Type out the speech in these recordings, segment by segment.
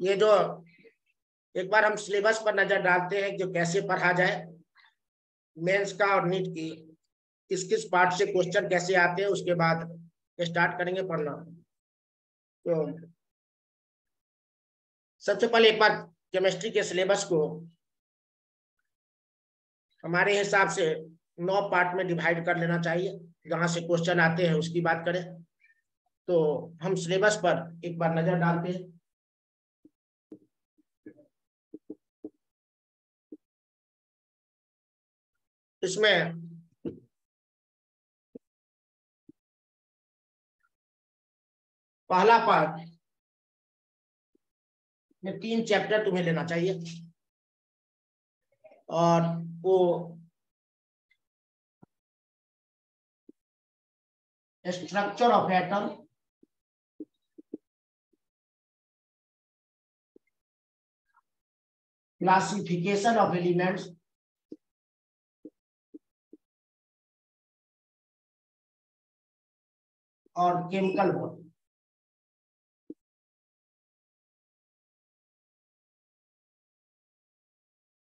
ये जो एक बार हम सिलेबस पर नजर डालते हैं जो कैसे पढ़ा जाए मेंस का और नीट की, किस किस पार्ट से क्वेश्चन कैसे आते हैं, उसके बाद स्टार्ट करेंगे पढ़ना। तो सबसे पहले एक बार केमिस्ट्री के सिलेबस को हमारे हिसाब से 9 पार्ट में डिवाइड कर लेना चाहिए, जहां से क्वेश्चन आते हैं उसकी बात करें। तो हम सिलेबस पर एक बार नजर डालते हैं। इसमें पहला पार्ट में 3 चैप्टर तुम्हें लेना चाहिए, और वो structure of atom, classification of elements, और केमिकल बॉन्ड।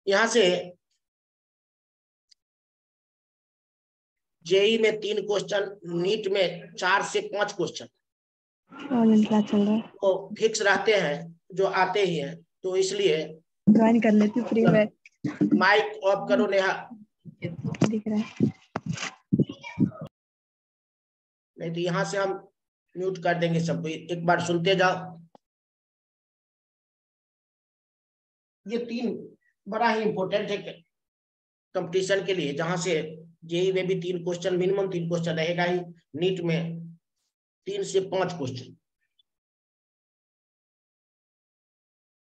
यहां से जेई में 3 क्वेश्चन, नीट में 4 से 5 क्वेश्चन वो फिक्स रहते हैं, जो आते ही हैं। तो इसलिए ज्वाइन कर लेती फ्री में। माइक ऑफ करो नेहा। दिख रहा है नहीं तो यहां से हम म्यूट कर देंगे सबको, एक बार सुनते जाओ। ये 3 बड़ा ही इंपॉर्टेंट है कंपटीशन के लिए, जहां से जेई में भी 3 क्वेश्चन, मिनिमम 3 क्वेश्चन रहेगा ही, नीट में 3 से 5 क्वेश्चन।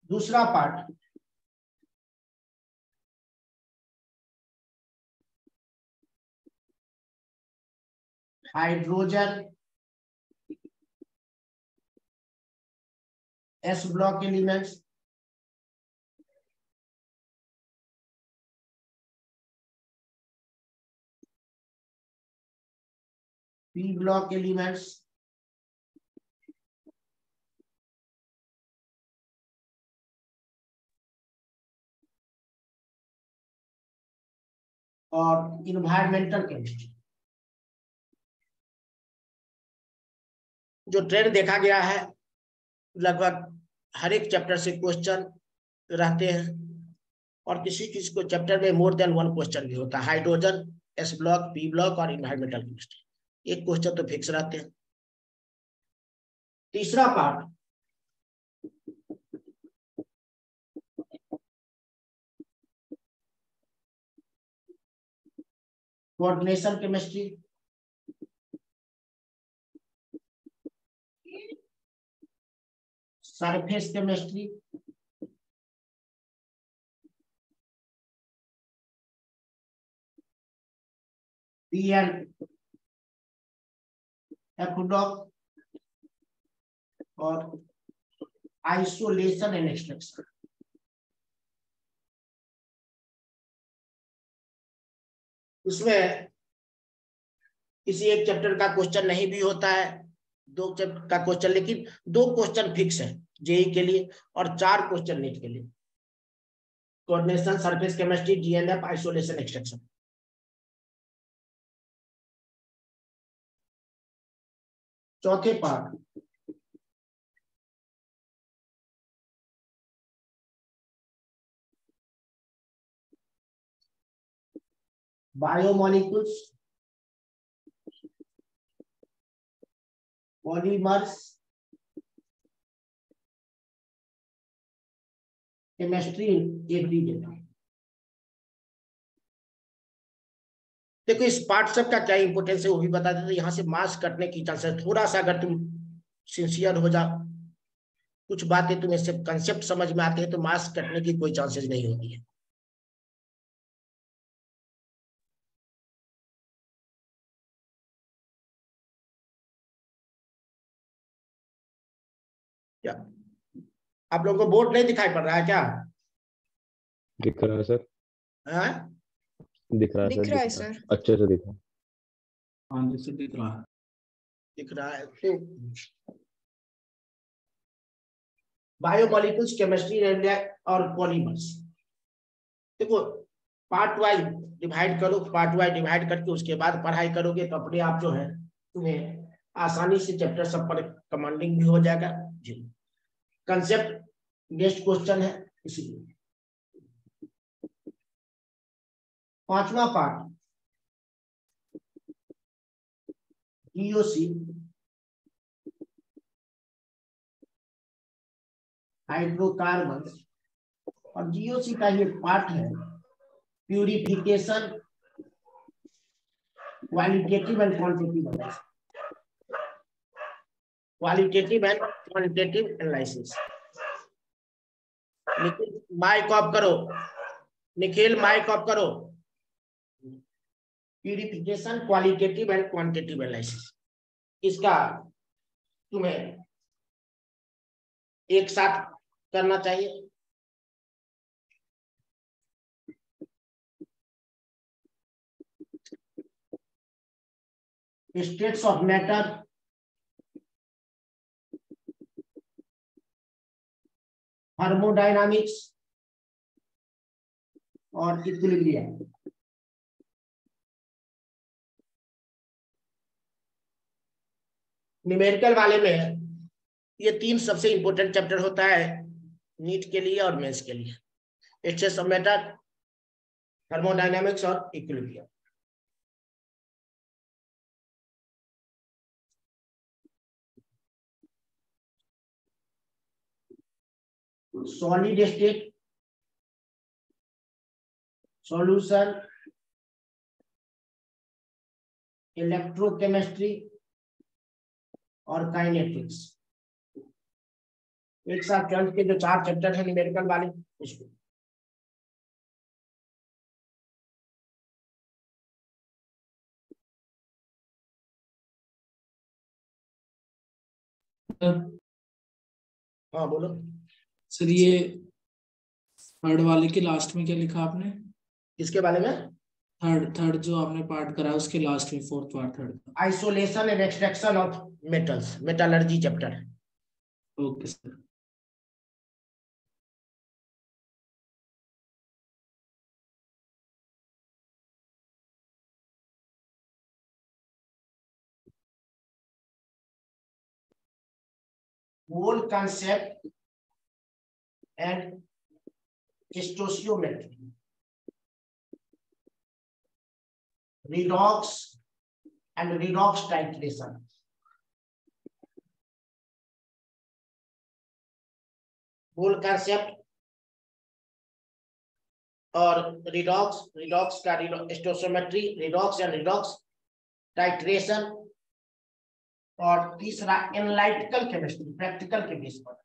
दूसरा part hydrogen, S block elements, P block elements, और इन्वायरमेंटल केमिस्ट्री। जो ट्रेंड देखा गया है, लगभग हर एक चैप्टर से क्वेश्चन रहते हैं, और किसी किसी को चैप्टर में मोर देन 1 क्वेश्चन भी होता है। Hydrogen, S block, P block और इन्वायरमेंटल केमिस्ट्री, एक क्वेश्चन तो फिक्स रहते हैं। तीसरा part coordination chemistry, surface chemistry, PN F block, और आइसोलेशन एंड एक्सट्रैक्शन। इसमें किसी एक चैप्टर का क्वेश्चन नहीं भी होता है, 2 चैप्टर का क्वेश्चन, लेकिन 2 क्वेश्चन फिक्स है जेई के लिए और 4 क्वेश्चन नीट के लिए। Coordination, surface chemistry, DNF, isolation, extraction. चौथे part biomolecules, polymers, chemistry everyday. देखो इस पार्ट सब का क्या इंपोर्टेंस है वो भी बता देते, यहाँ से मार्क्स कटने की चांस है। थोड़ा सा अगर तुम सिंसियर हो जाओ, कुछ बातें तुम्हें से कंसेप्ट समझ में आते हैं, तो मार्क्स कटने की कोई चांसेस नहीं होती है। क्या आप लोगों को बोर्ड नहीं दिखाई पड़ रहा है क्या? दिख रहा है सर। हाँ? दिख रहा है सर। अच्छे से दिख रहा है। हाँ जैसे दिख रहा है। दिख रहा है तो बायोमोलिक्यूल्स, केमिस्ट्री और पॉलीमर्स। देखो पार्ट वाइज डिवाइड करो, पार्ट वाइज डिवाइड करके उसके बाद पढ़ाई करोगे तो अपने आप जो है तुम्हें आसानी से चैप्टर सब पर कमांडिंग भी हो जाएगा। जी कंसेप्ट बेस्ड क्वेश्चन है इसीलिए। पांचवा पार्ट DOC हाइड्रोकार्बन, और GOC का ये पार्ट है purification, qualitative and quantitative analysis, qualitative and quantitative analysis. Nikhil mic off करो, निखिल माइक ऑफ करो। Purification, qualitative and quantitative analysis, इसका तुम्हें एक साथ करना चाहिए। स्टेट्स ऑफ मैटर, थर्मोडायनामिक्स और इक्विलिब्रियम। न्यूमेरिकल वाले में ये तीन सबसे इंपॉर्टेंट चैप्टर होता है नीट के लिए और मेंस के लिए, स्टेट्स ऑफ मैटर, थर्मोडायनामिक्स और equilibrium. Solid state, solution, electrochemistry और काइनेटिक्स। एक साथ ट्वेल्थ के जो 4 चैप्टर है न्यूमेरिकल वाले उसको। हाँ बोलो सर। ये थर्ड वाले के लास्ट में क्या लिखा आपने? किसके बारे में? थर्ड जो आपने पार्ट करा उसके लास्ट में, fourth part third. Isolation and extraction of metals, metallurgy chapter है। Okay sir. whole concept and stoichiometry, redox and redox titration, whole concept और रिडॉक्स का stoichiometry, redox and redox titration, और तीसरा एनालिटिकल केमिस्ट्री प्रैक्टिकल के base पर।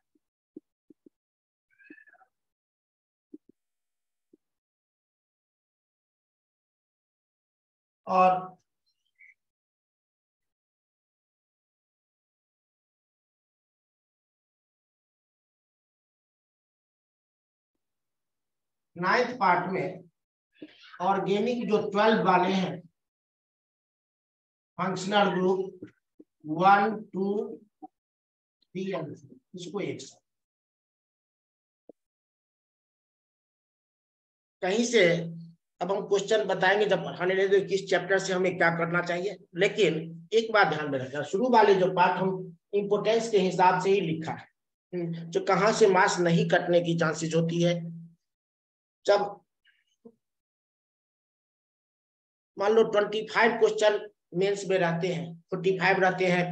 और ninth part में organic जो 12 वाले हैं, फंक्शनल ग्रुप 1, 2, 3 और 4, इसको एक साथ कहीं से अब हम क्वेश्चन बताएंगे जब पढ़ाने लगे किस चैप्टर से हमें क्या करना चाहिए। लेकिन एक बात ध्यान में रखना, शुरू वाले जो पार्ट हम इंपोर्टेंस के हिसाब से ही लिखा है, जो कहां से मार्क्स नहीं कटने की चांसेस होती है। जब मान लो 25 क्वेश्चन मेंस में रहते हैं, 45 रहते हैं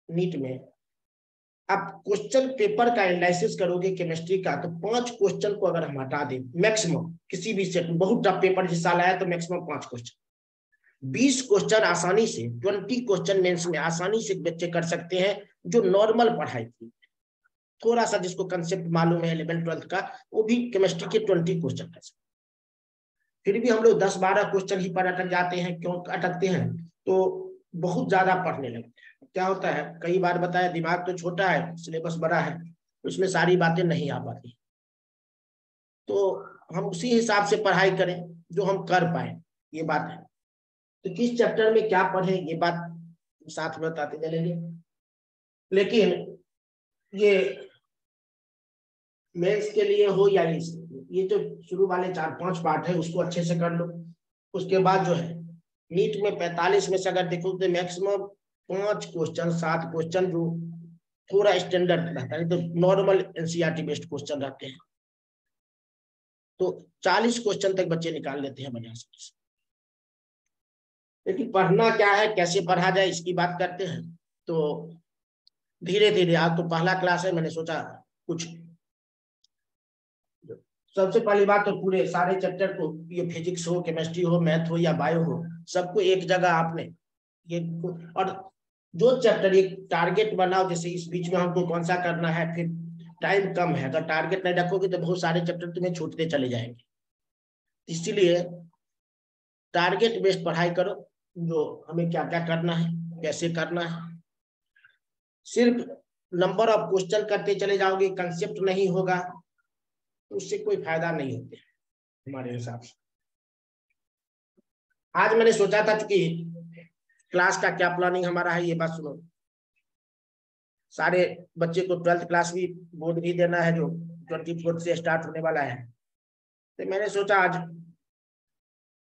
नीट में, अब क्वेश्चन पेपर का एनालिसिस करोगे केमिस्ट्री का तो 5 क्वेश्चन को अगर हम हटा दें मैक्सिमम, किसी भी सेट में बहुत टफ पेपर जिस साल आया तो मैक्सिमम 5 क्वेश्चन, 20 क्वेश्चन आसानी से, 20 क्वेश्चन मेंस में आसानी से बच्चे कर सकते हैं जो नॉर्मल पढ़ाई की। थोड़ा सा जिसको कंसेप्ट मालूम है 11th 12th का, वो भी केमिस्ट्री के 20 क्वेश्चन कर सकते। फिर भी हम लोग 10-12 क्वेश्चन ही पर अटक जाते हैं। क्यों अटकते हैं? तो बहुत ज्यादा पढ़ने लगते हैं। क्या होता है, कई बार बताया, दिमाग तो छोटा है, सिलेबस बड़ा है, उसमें सारी बातें नहीं आ पाती। तो हम उसी हिसाब से पढ़ाई करें जो हम कर पाए, ये बात है। तो किस चैप्टर में क्या पढ़े ये बात साथ में बताते चलेंगे। लेकिन ये मेंस के लिए हो या ये जो शुरू वाले 4-5 पार्ट है उसको अच्छे से कर लो। उसके बाद जो है नीट में 45 में से अगर देखो तो मैक्सिमम 5 क्वेश्चन 7 क्वेश्चन जो थोड़ा स्टैंडर्ड रहता है, तो नॉर्मल एनसीईआरटी बेस्ड क्वेश्चन रहते हैं, तो 40 क्वेश्चन तक बच्चे निकाल लेते हैं बढ़िया से। लेकिन पढ़ना क्या है, कैसे पढ़ा जाए, इसकी बात करते हैं। तो धीरे धीरे, आज तो पहला क्लास है, मैंने सोचा कुछ, सबसे पहली बात तो पूरे सारे चैप्टर को, ये फिजिक्स हो, केमिस्ट्री हो, मैथ हो या बायो हो, सबको एक जगह आपने ये, और जो चैप्टर एक टारगेट बनाओ, जैसे इस बीच में हमको कौन सा करना है, फिर टाइम कम है, अगर टारगेट नहीं रखोगे तो बहुत सारे चैप्टर तुम्हें छूटते चले जाएंगे। इसीलिए टारगेट बेस्ड पढ़ाई करो, जो हमें क्या क्या करना है, कैसे करना है। सिर्फ नंबर ऑफ क्वेश्चन करते चले जाओगे, कंसेप्ट नहीं होगा, तो उससे कोई फायदा नहीं होते हमारे हिसाब से। आज मैंने सोचा था कि क्लास का क्या प्लानिंग हमारा है, ये बात सुनो। सारे बच्चे को 12th क्लास भी, बोर्ड भी देना है, जो 24 से स्टार्ट होने वाला है, तो मैंने सोचा आज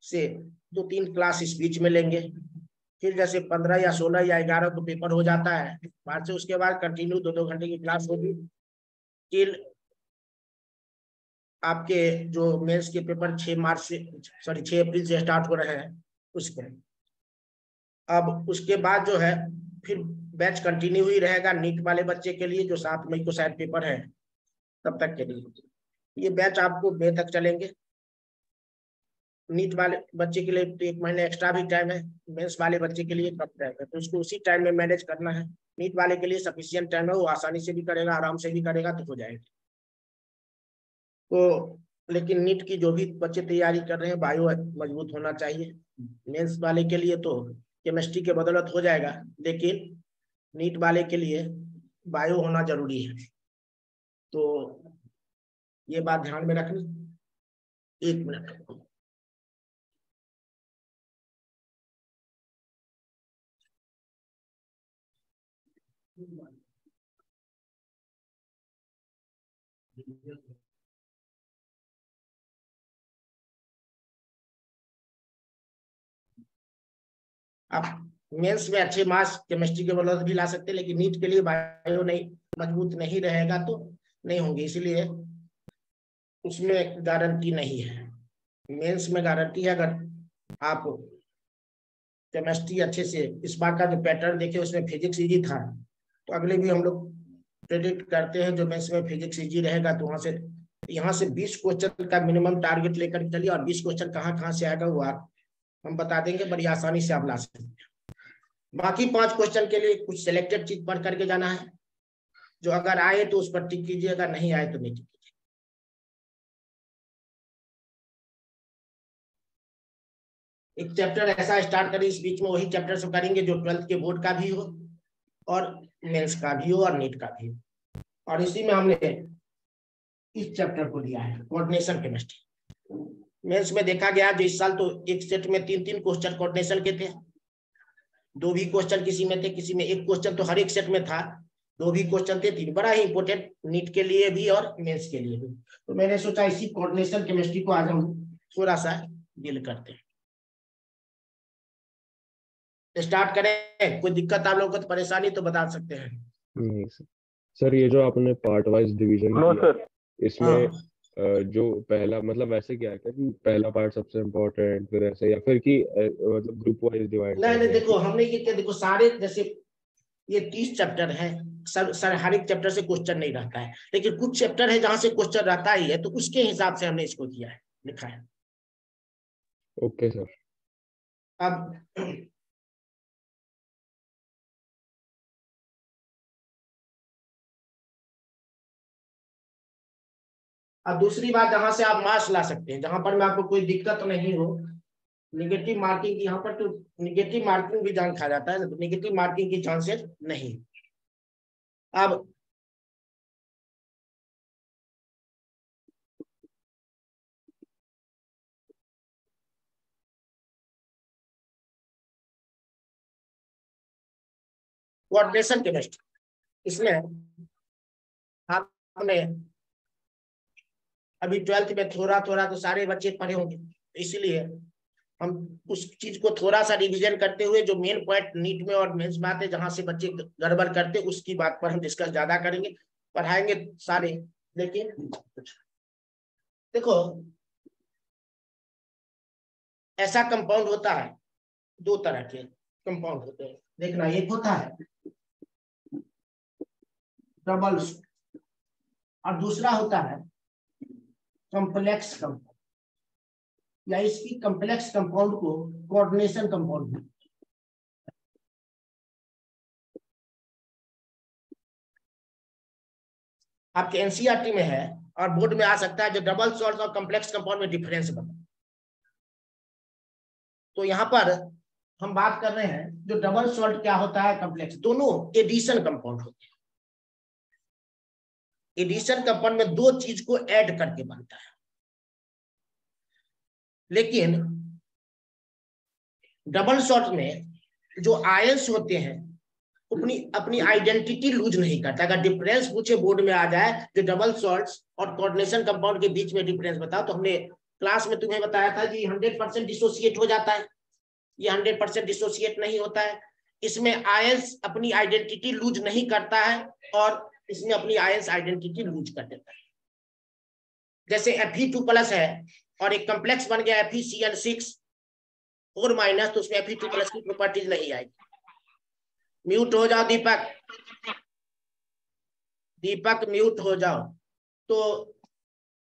से 2-3 क्लास इस बीच में लेंगे, फिर जैसे 15 या 16 या 11 को पेपर हो जाता है, बाद से उसके बाद कंटिन्यू 2-2 घंटे की क्लास होगी, टिल आपके जो मेंस के पेपर 6 अप्रैल से स्टार्ट हो रहे हैं उसके। अब उसके बाद जो है फिर बैच कंटिन्यू ही रहेगा नीट वाले बच्चे के लिए, जो 7 मई को शायद पेपर है, तब तक के लिए ये बैच आपको मई तक चलेंगे। नीट वाले बच्चे के लिए तो 1 महीने एक्स्ट्रा भी टाइम है, मेंस वाले बच्चे के लिए कम टाइम है, तो उसको उसी टाइम में मैनेज करना है। नीट वाले के लिए सफिशिएंट टाइम है, वो आसानी से भी करेगा, आराम से भी करेगा, तो हो जाएगा। तो लेकिन नीट की जो भी बच्चे तैयारी कर रहे हैं, बायो मजबूत होना चाहिए। मेंस वाले के लिए तो केमिस्ट्री के बदौलत हो जाएगा, लेकिन नीट वाले के लिए बायो होना जरूरी है, तो ये बात ध्यान में रखनी। 1 मिनट। आप मेंस में अच्छे मार्क्स केमिस्ट्री के बदौलत भी ला सकते हैं, लेकिन नीट के लिए बायो नहीं मजबूत नहीं रहेगा तो नहीं होंगे, इसीलिए उसमें गारंटी नहीं है। मेंस में गारंटी है, अगर आप केमिस्ट्री अच्छे से, इस बार का जो पैटर्न देखे उसमें फिजिक्स इजी था, तो अगले भी हम लोग प्रेडिक्ट करते हैं जो मेंस में फिजिक्स इजी रहेगा, तो वहां से यहाँ से 20 क्वेश्चन का मिनिमम टारगेट लेकर चलिए, और 20 क्वेश्चन कहाँ कहाँ से आएगा वो आप हम बता देंगे, बड़ी आसानी से आप ला सकते हैं। बाकी 5 क्वेश्चन के लिए कुछ सिलेक्टेड चीज पढ़ करके जाना है, जो अगर आए तो उस पर टिक कीजिए, अगर नहीं आए तो नहीं टिक कीजिए। एक चैप्टर ऐसा स्टार्ट करें इस बीच में, वही चैप्टर से करेंगे जो 12th के बोर्ड का भी हो, और मेंस का भी हो, और नीट का भी हो। और इसी में हमने इस चैप्टर को लिया है, कोऑर्डिनेशन केमिस्ट्री। मेंस में देखा गया जो इस साल तो एक सेट में 3-3 क्वेश्चन कोऑर्डिनेशन के थे, 2 भी क्वेश्चन किसी में थे, किसी में 1 क्वेश्चन, तो हर एक सेट में था 2 भी क्वेश्चन थे, 3 बड़ा ही इंपॉर्टेंट नीट के लिए भी और मेंस के लिए भी। तो मैंने सोचा इसी कोऑर्डिनेशन केमिस्ट्री को आज हम थोड़ा सा डील करते हैं। स्टार्ट करें, कोई दिक्कत आप लोगों को, परेशानी तो बता सकते हैं। नहीं सर, ये जो आपने पार्ट वाइज डिवीजन किया इसमें जो पहला मतलब वैसे क्या है कि पहला पार्ट सबसे इम्पोर्टेंट, फिर ऐसे, या फिर कि मतलब ग्रुप वाइज डिवाइड? नहीं, देखो हमने ये क्या, देखो सारे जैसे ये 30 चैप्टर है, सर हर एक चैप्टर से क्वेश्चन नहीं रहता है, लेकिन कुछ चैप्टर है जहां से क्वेश्चन रहता ही है, तो उसके हिसाब से हमने इसको किया है, लिखा है। Okay sir. अब दूसरी बात, जहां से आप मार्क्स ला सकते हैं, जहां पर में आपको कोई दिक्कत नहीं हो, निगेटिव मार्किंग, यहाँ पर तो निगेटिव मार्किंग भी जान खा जाता है, तो निगेटिव मार्किंग की चांसेस नहीं। अब कोऑर्डिनेशन केमिस्ट्री, इसमें आपने अभी 12th में थोड़ा थोड़ा तो सारे बच्चे पढ़े होंगे, इसलिए हम उस चीज को थोड़ा सा रिवीजन करते हुए जो मेन पॉइंट नीट में और मेंस में आते जहां से बच्चे गड़बड़ करते उसकी बात पर हम डिस्कस ज्यादा करेंगे, पढ़ाएंगे सारे। लेकिन देखो ऐसा कंपाउंड होता है, दो तरह के कंपाउंड होते हैं, देखना एक होता है डबल और दूसरा होता है कॉम्प्लेक्स कंपाउंड, या इसकी कॉम्प्लेक्स कंपाउंड को कोऑर्डिनेशन कंपाउंड। आपके एनसीईआरटी में है और बोर्ड में आ सकता है जो डबल सॉल्ट और कॉम्प्लेक्स कंपाउंड में डिफरेंस बता। तो यहाँ पर हम बात कर रहे हैं जो डबल सॉल्ट क्या होता है, कॉम्प्लेक्स, दोनों एडिशन कंपाउंड होते हैं। एडिशन कंपाउंड में दो चीज को ऐड करके बनता है, लेकिन डबल सॉल्ट में जो आयंस होते हैं अपनी आइडेंटिटी लूज नहीं करता। अगर डिफरेंस पूछे बोर्ड में आ जाए जो डबल सॉल्ट्स और कोऑर्डिनेशन कंपाउंड के बीच में डिफरेंस बताओ, तो हमने क्लास में तुम्हें बताया था कि 100% डिसोसिएट हो जाता है, ये 100% डिसोसिएट नहीं होता है। इसमें आयंस अपनी आइडेंटिटी लूज नहीं करता है और इसमें अपनी आयंस आइडेंटिटी लूज कर देता है। जैसे Fe2+ है और एक कॉम्प्लेक्स बन गया FeCN6 और माइनस, तो उसमें Fe2+ की प्रॉपर्टीज नहीं आएगी। म्यूट हो जाओ दीपक, दीपक म्यूट हो जाओ। तो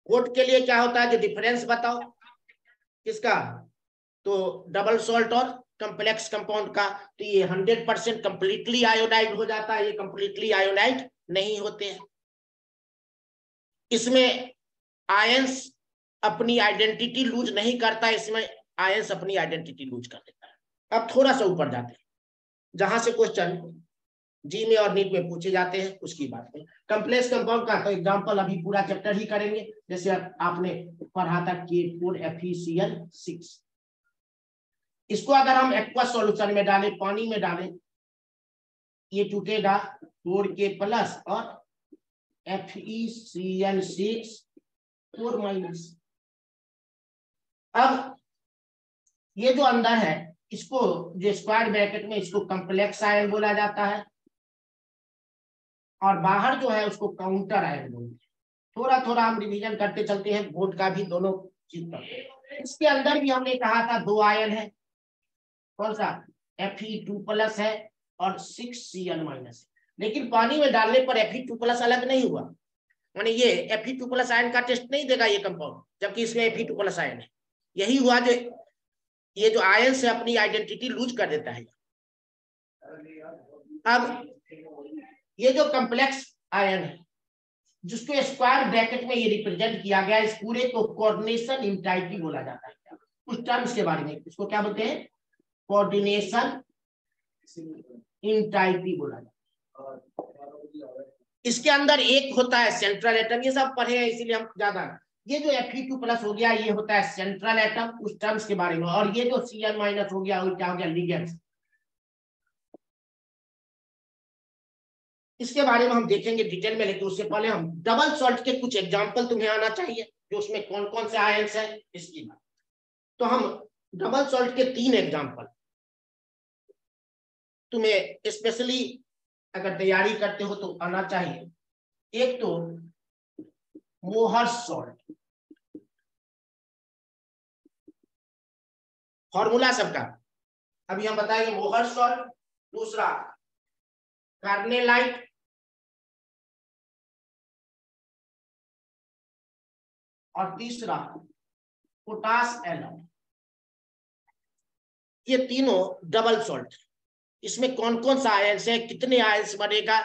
कोट के लिए क्या होता है, जो डिफरेंस बताओ किसका, तो डबल सॉल्ट और कॉम्प्लेक्स कंपाउंड का। तो ये 100% कंप्लीटली आयोडाइड हो जाता है, ये कंप्लीटली आयोडाइड नहीं होते हैं। इसमें आयंस अपनी आइडेंटिटी लूज नहीं करता, इसमें आयंस अपनी आइडेंटिटी लूज कर देता है। अब थोड़ा सा ऊपर जाते हैं, जहां से क्वेश्चन जी में और नीट में पूछे जाते हैं उसकी बात में। कॉम्प्लेक्स कंपाउंड का तो एग्जांपल अभी पूरा चैप्टर ही करेंगे। जैसे आपने पढ़ा था K4FeCl6, इसको अगर हम एक्वस सॉल्यूशन में डालें, पानी में डालें, ये टूटेगा 4K+ और FeCl6 4-। अब ये जो अंदर है इसको जो स्क्वायर ब्रैकेट में इसको कॉम्प्लेक्स आयन बोला जाता है और बाहर जो है उसको काउंटर आयन बोलते हैं। थोड़ा थोड़ा हम रिवीजन करते चलते हैं, बोर्ड का भी दोनों चीज पर। इसके अंदर भी हमने कहा था दो आयन है, कौन सा, Fe2+ है और 6Cl- है। लेकिन पानी में डालने पर Fe2+ अलग नहीं हुआ, माने ये Fe2+ आयन का टेस्ट नहीं देगा ये कंपाउंड, जबकि इसमें Fe2+ आयन है। यही हुआ जो ये जो आयन से अपनी आइडेंटिटी लूज कर देता है। अब ये जो कॉम्प्लेक्स आयन है जिसको स्क्वायर ब्रैकेट में ये रिप्रेजेंट किया गया, इस पूरे को कोऑर्डिनेशन इंटाइटी बोला जाता है। कुछ टर्म्स के बारे में, इसको क्या बोलते हैं, कोऑर्डिनेशन इंटाइटी बोला जाता है। इसके अंदर एक होता है सेंट्रल एटम, ये सब पढ़े हैं इसीलिए हम ज्यादा। ये जो Fe2+ हो गया ये होता है सेंट्रल एटम, उस टर्म्स के बारे में। और ये जो Cl- हो गया वो क्या हो गया, लिगेंड्स। इसके बारे में हम देखेंगे डिटेल में, लेकिन उससे पहले हम डबल सॉल्ट के कुछ एग्जांपल तुम्हें आना चाहिए जो उसमें कौन कौन से आयंस है इसकी बात। तो हम डबल सॉल्ट के 3 एग्जांपल तुम्हें स्पेशली अगर तैयारी करते हो तो आना चाहिए। एक तो मोहर्स सॉल्ट, फॉर्मूला सबका अभी हम बताएंगे। मोहर्स सॉल्ट, दूसरा कार्नेलाइट, और तीसरा पोटास एलम। ये तीनों डबल सॉल्ट। इसमें कौन कौन सा आयंस है, कितने आयंस बनेगा,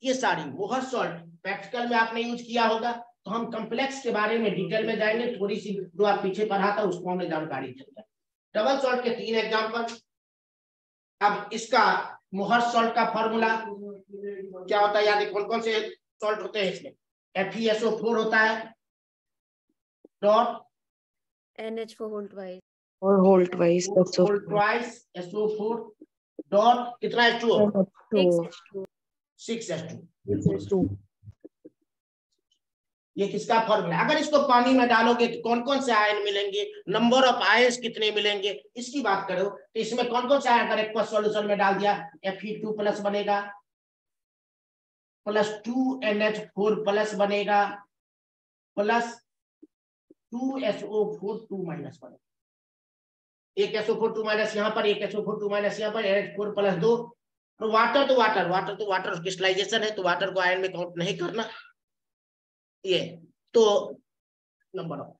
ये सारी मोहर्स सॉल्ट प्रैक्टिकल में आपने यूज किया होगा। तो हम कॉम्प्लेक्स के बारे में डिटेल में जाएंगे, थोड़ी सी जो आप पीछे पढ़ा था उसको हमें जानकारी चाहिए। डबल सॉल्ट के 3 एग्जांपल। अब इसका मोहर्स सॉल्ट का फॉर्मूला क्या होता है, याद कौन कौन से सॉल्ट होते हैं इसमें। FeSO4 होता है, डॉट NH4 होल्ट वाइज और होल्ट वाइज SO4 डॉट कितना H2O, 6H2 6H2। ये किसका फॉर्मूला। अगर इसको पानी में डालोगे तो कौन कौन से आयन मिलेंगे, नंबर ऑफ आयन्स कितने मिलेंगे, इसकी बात करो तो इसमें कौन कौन से आयन अगर एक्वस सॉल्यूशन में डाल दिया, Fe2 प्लस बनेगा प्लस 2NH4 प्लस बनेगा प्लस 2SO4 2 माइनस बनेगा। एक SO4 2 माइनस यहाँ पर, एक SO4 2 माइनस यहाँ पर, NH4 प्लस 2। तो वाटर तो वाटर क्रिस्टलाइजेशन है तो वाटर को आयन में काउंट नहीं करना। ये तो नंबर ऑफ,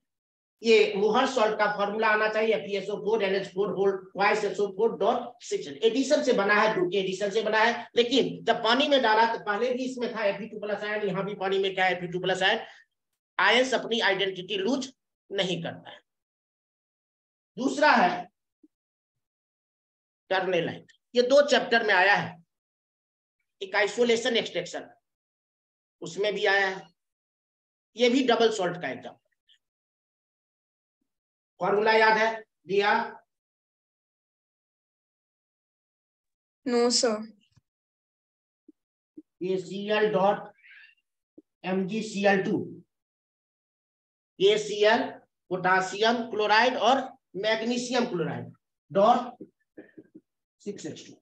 ये मोहर सॉल्ट का फॉर्मूला आना चाहिए FeSO4 NH4 whole twice SO4.6। Addition से बना है, 2 के एडिशन से बना है, लेकिन जब पानी में डाला तो पहले भी इसमें था Fe2 प्लस आयन, यहाँ भी पानी में क्या है Fe2 प्लस आयन। आयंस अपनी आइडेंटिटी लूज नहीं करता है। दूसरा है टर्नेलाइट, ये 2 चैप्टर में आया है। एक आइसोलेशन एक्सट्रैक्शन उसमें भी आया है, ये भी डबल सॉल्ट का एग्जाम्पल। फॉर्मूला याद है दिया? No sir. ACl.MgCl2, ACl potassium chloride और मैग्नीशियम क्लोराइड डॉट 6H2।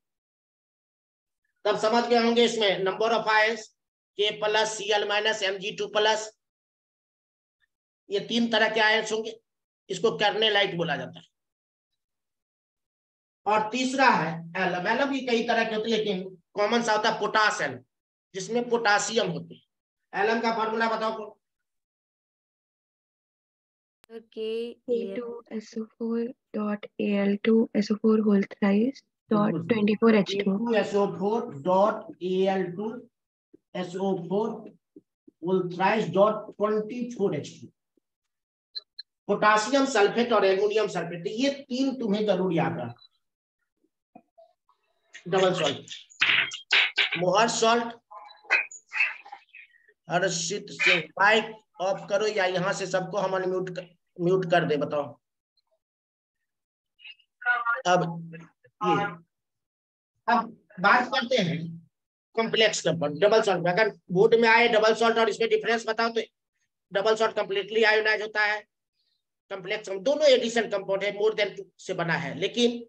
तब समझ गए होंगे इसमें number of ions K plus Cl minus Mg2 plus, ये 3 तरह के आयंस होंगे, इसको कर्नेलाइट बोला जाता है। और तीसरा है एलम। एलम भी कई तरह के होते हैं लेकिन कॉमन सा होता है पोटास एलम, जिसमें पोटासियम होते हैं। एलम का फॉर्मूला बताओ। K2SO4 dot Al2SO4 whole thrice dot 24H2 K2SO4 dot Al2SO4 whole thrice dot 24H2। Potassium sulphate और एल्युमिनियम सल्फेट, ये 3 तुम्हें जरूर याद रखना। Double salt, Mohr salt. Harshit Singh mic off करो या यहाँ से सबको हम म्यूट कर दे, बताओ। अब बात करते हैं कॉम्प्लेक्स कंपाउंड डबल सॉल्ट। अगर बोर्ड में आए डबल सॉल्ट और इसमें डिफरेंस बताओ तो डबल सॉल्ट कंप्लीटली आयोनाइज होता है, कॉम्प्लेक्स दोनों एडिशन कंपाउंड है, मोर देन 2 से बना है, लेकिन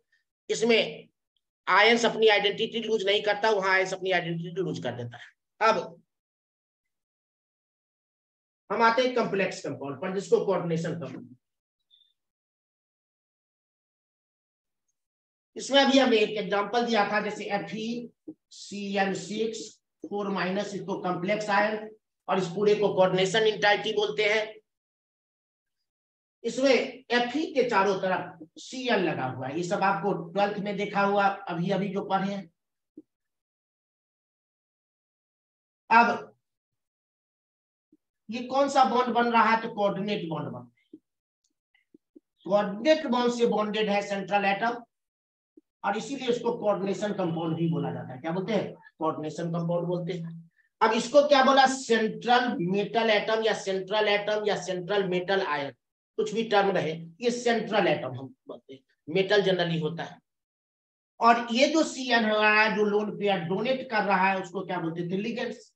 इसमें आयंस अपनी आइडेंटिटी लूज नहीं करता, वहां आयंस अपनी आइडेंटिटी लूज कर देता है। अब हम आते हैं कॉम्प्लेक्स कंपाउंड पर, जिसको कोऑर्डिनेशन कंपाउंड। इसमें अभी हमने एक एग्जांपल दिया था, जैसे FeCN6 4 माइनस, इसको कॉम्प्लेक्स आयन और इस पूरे को कोऑर्डिनेशन इंटाइटी बोलते हैं। इसमें Fe के चारों तरफ Cl लगा हुआ है, ये सब आपको 12th में देखा हुआ अभी अभी जो पढ़े हैं। अब ये कौन सा बॉन्ड बन रहा है, तो कोऑर्डिनेट बॉन्ड बन रहा है। कोऑर्डिनेट बॉन्ड से बॉन्डेड है सेंट्रल एटम, और इसीलिए इसको कोऑर्डिनेशन कंपाउंड भी बोला जाता है। क्या बोलते हैं? कोऑर्डिनेशन कंपाउंड बोलते हैं। अब इसको क्या बोला? सेंट्रल मेटल एटम या सेंट्रल एटम या सेंट्रल मेटल आयन, कुछ भी टर्म रहे, ये सेंट्रल एटम हम बोलते हैं, मेटल जनरली होता है। और ये जो CN है, जो लोन पेयर डोनेट कर रहा है, उसको क्या बोलते थे? लिगेंड्स।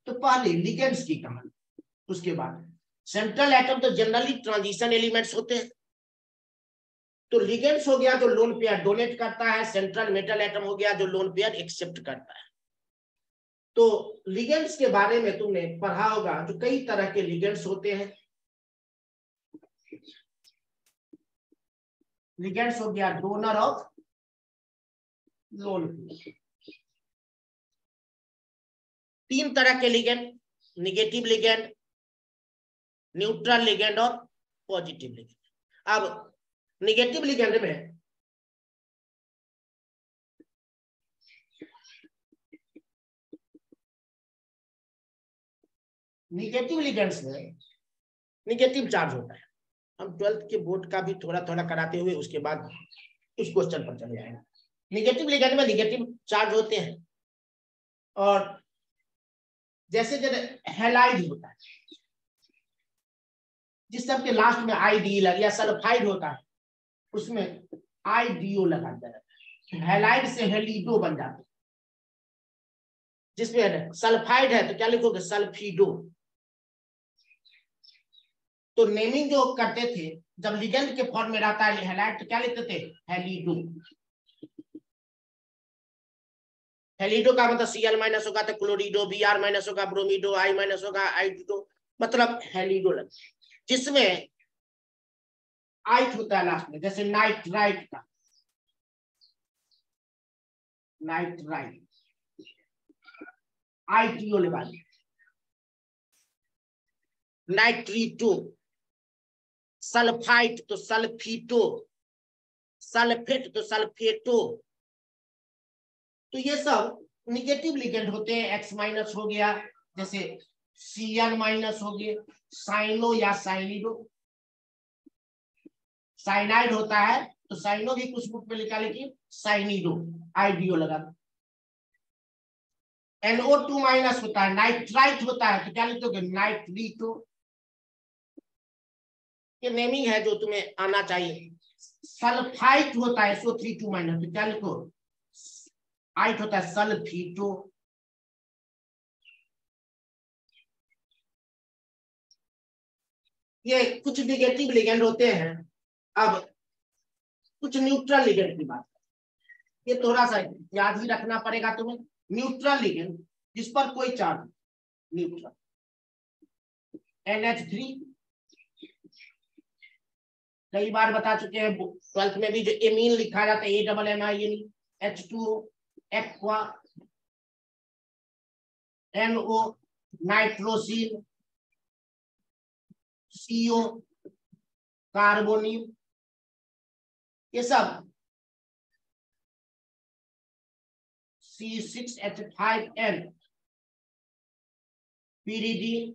तो पहले लिगेंड्स की कहानी, उसके बाद सेंट्रल एटम तो जनरली ट्रांजिशन एलिमेंट्स होते हैं, तो लिगेंड्स हो गया जो लोन पेयर डोनेट करता है, सेंट्रल मेटल एटम हो गया जो लोन पेयर एक्सेप्ट करता है। तो लिगेंड्स के बारे में तुमने पढ़ा होगा, जो कई तरह के लिगेंड्स होते हैं। लिगेंड्स हो गया डोनर ऑफ लोन पेयर। 3 तरह के ligand, negative ligand, neutral ligand और पॉजिटिव लिगेंड। अब निगेटिव लिगेंड में निगेटिव चार्ज होता है। हम 12th के बोर्ड का भी थोड़ा थोड़ा कराते हुए उसके बाद उस क्वेश्चन पर चले जाएंगे। निगेटिव लिगेंड में निगेटिव चार्ज होते हैं, और जैसे जैसे हैलाइड होता है, जिस सब के लास्ट में ID लग या सल्फाइड होता है, उसमें IDO लगा जाता है, हैलाइड से हेलिडो बन जाता है। जिसमें सल्फाइड है तो क्या लिखोगे? सल्फीडो। तो नेमिंग जो करते थे जब लिगेंड के फॉर्म में रहता है हैलाइड तो क्या लिखते थे? हैलिडो। हैलिडो का मतलब Cl माइनस होगा तो क्लोरिडो, Br माइनस होगा ब्रोमिडो, I माइनस होगा आइडिडो, मतलब हैलिडो लग, जिसमें आइट होता है लास्ट में, जैसे नाइट्राइट का नाइट्राइट आईटीओ लगा दिया। नाइट्रीटो, सल्फाइट तो सल्फीटो, सल्फेट तो सल्फेटो। तो ये सब निगेटिव लिगेंड होते हैं। एक्स माइनस हो गया, जैसे Cn माइनस हो गया, साइनो या साइनिडो। साइनाइड होता है तो साइनो भी कुछ बुक में लिखा, लेकिन साइनिडो आईडीओ लगा। NO2 माइनस होता है, नाइट्राइट होता है तो क्या लिखोगे? नाइट्रीटो। ये नेमिंग है जो तुम्हें आना चाहिए। सल्फाइट होता है SO3 माइनस तो क्या लिखो? आइट होता है सल्फीटो। ये कुछ निगेटिव लिगेंड होते हैं। अब कुछ न्यूट्रल लिगेंड की बात, ये थोड़ा सा याद ही रखना पड़ेगा तुम्हें। न्यूट्रल लिगेंड जिस पर कोई चार्ज, न्यूट्रल NH3 कई बार बता चुके हैं 12th में भी, जो एमीन लिखा जाता है AMMINE, H2O, aqua, NO, नाइट्रोसिन, CO, carbonyl, ये सब C6H5N, pyridine,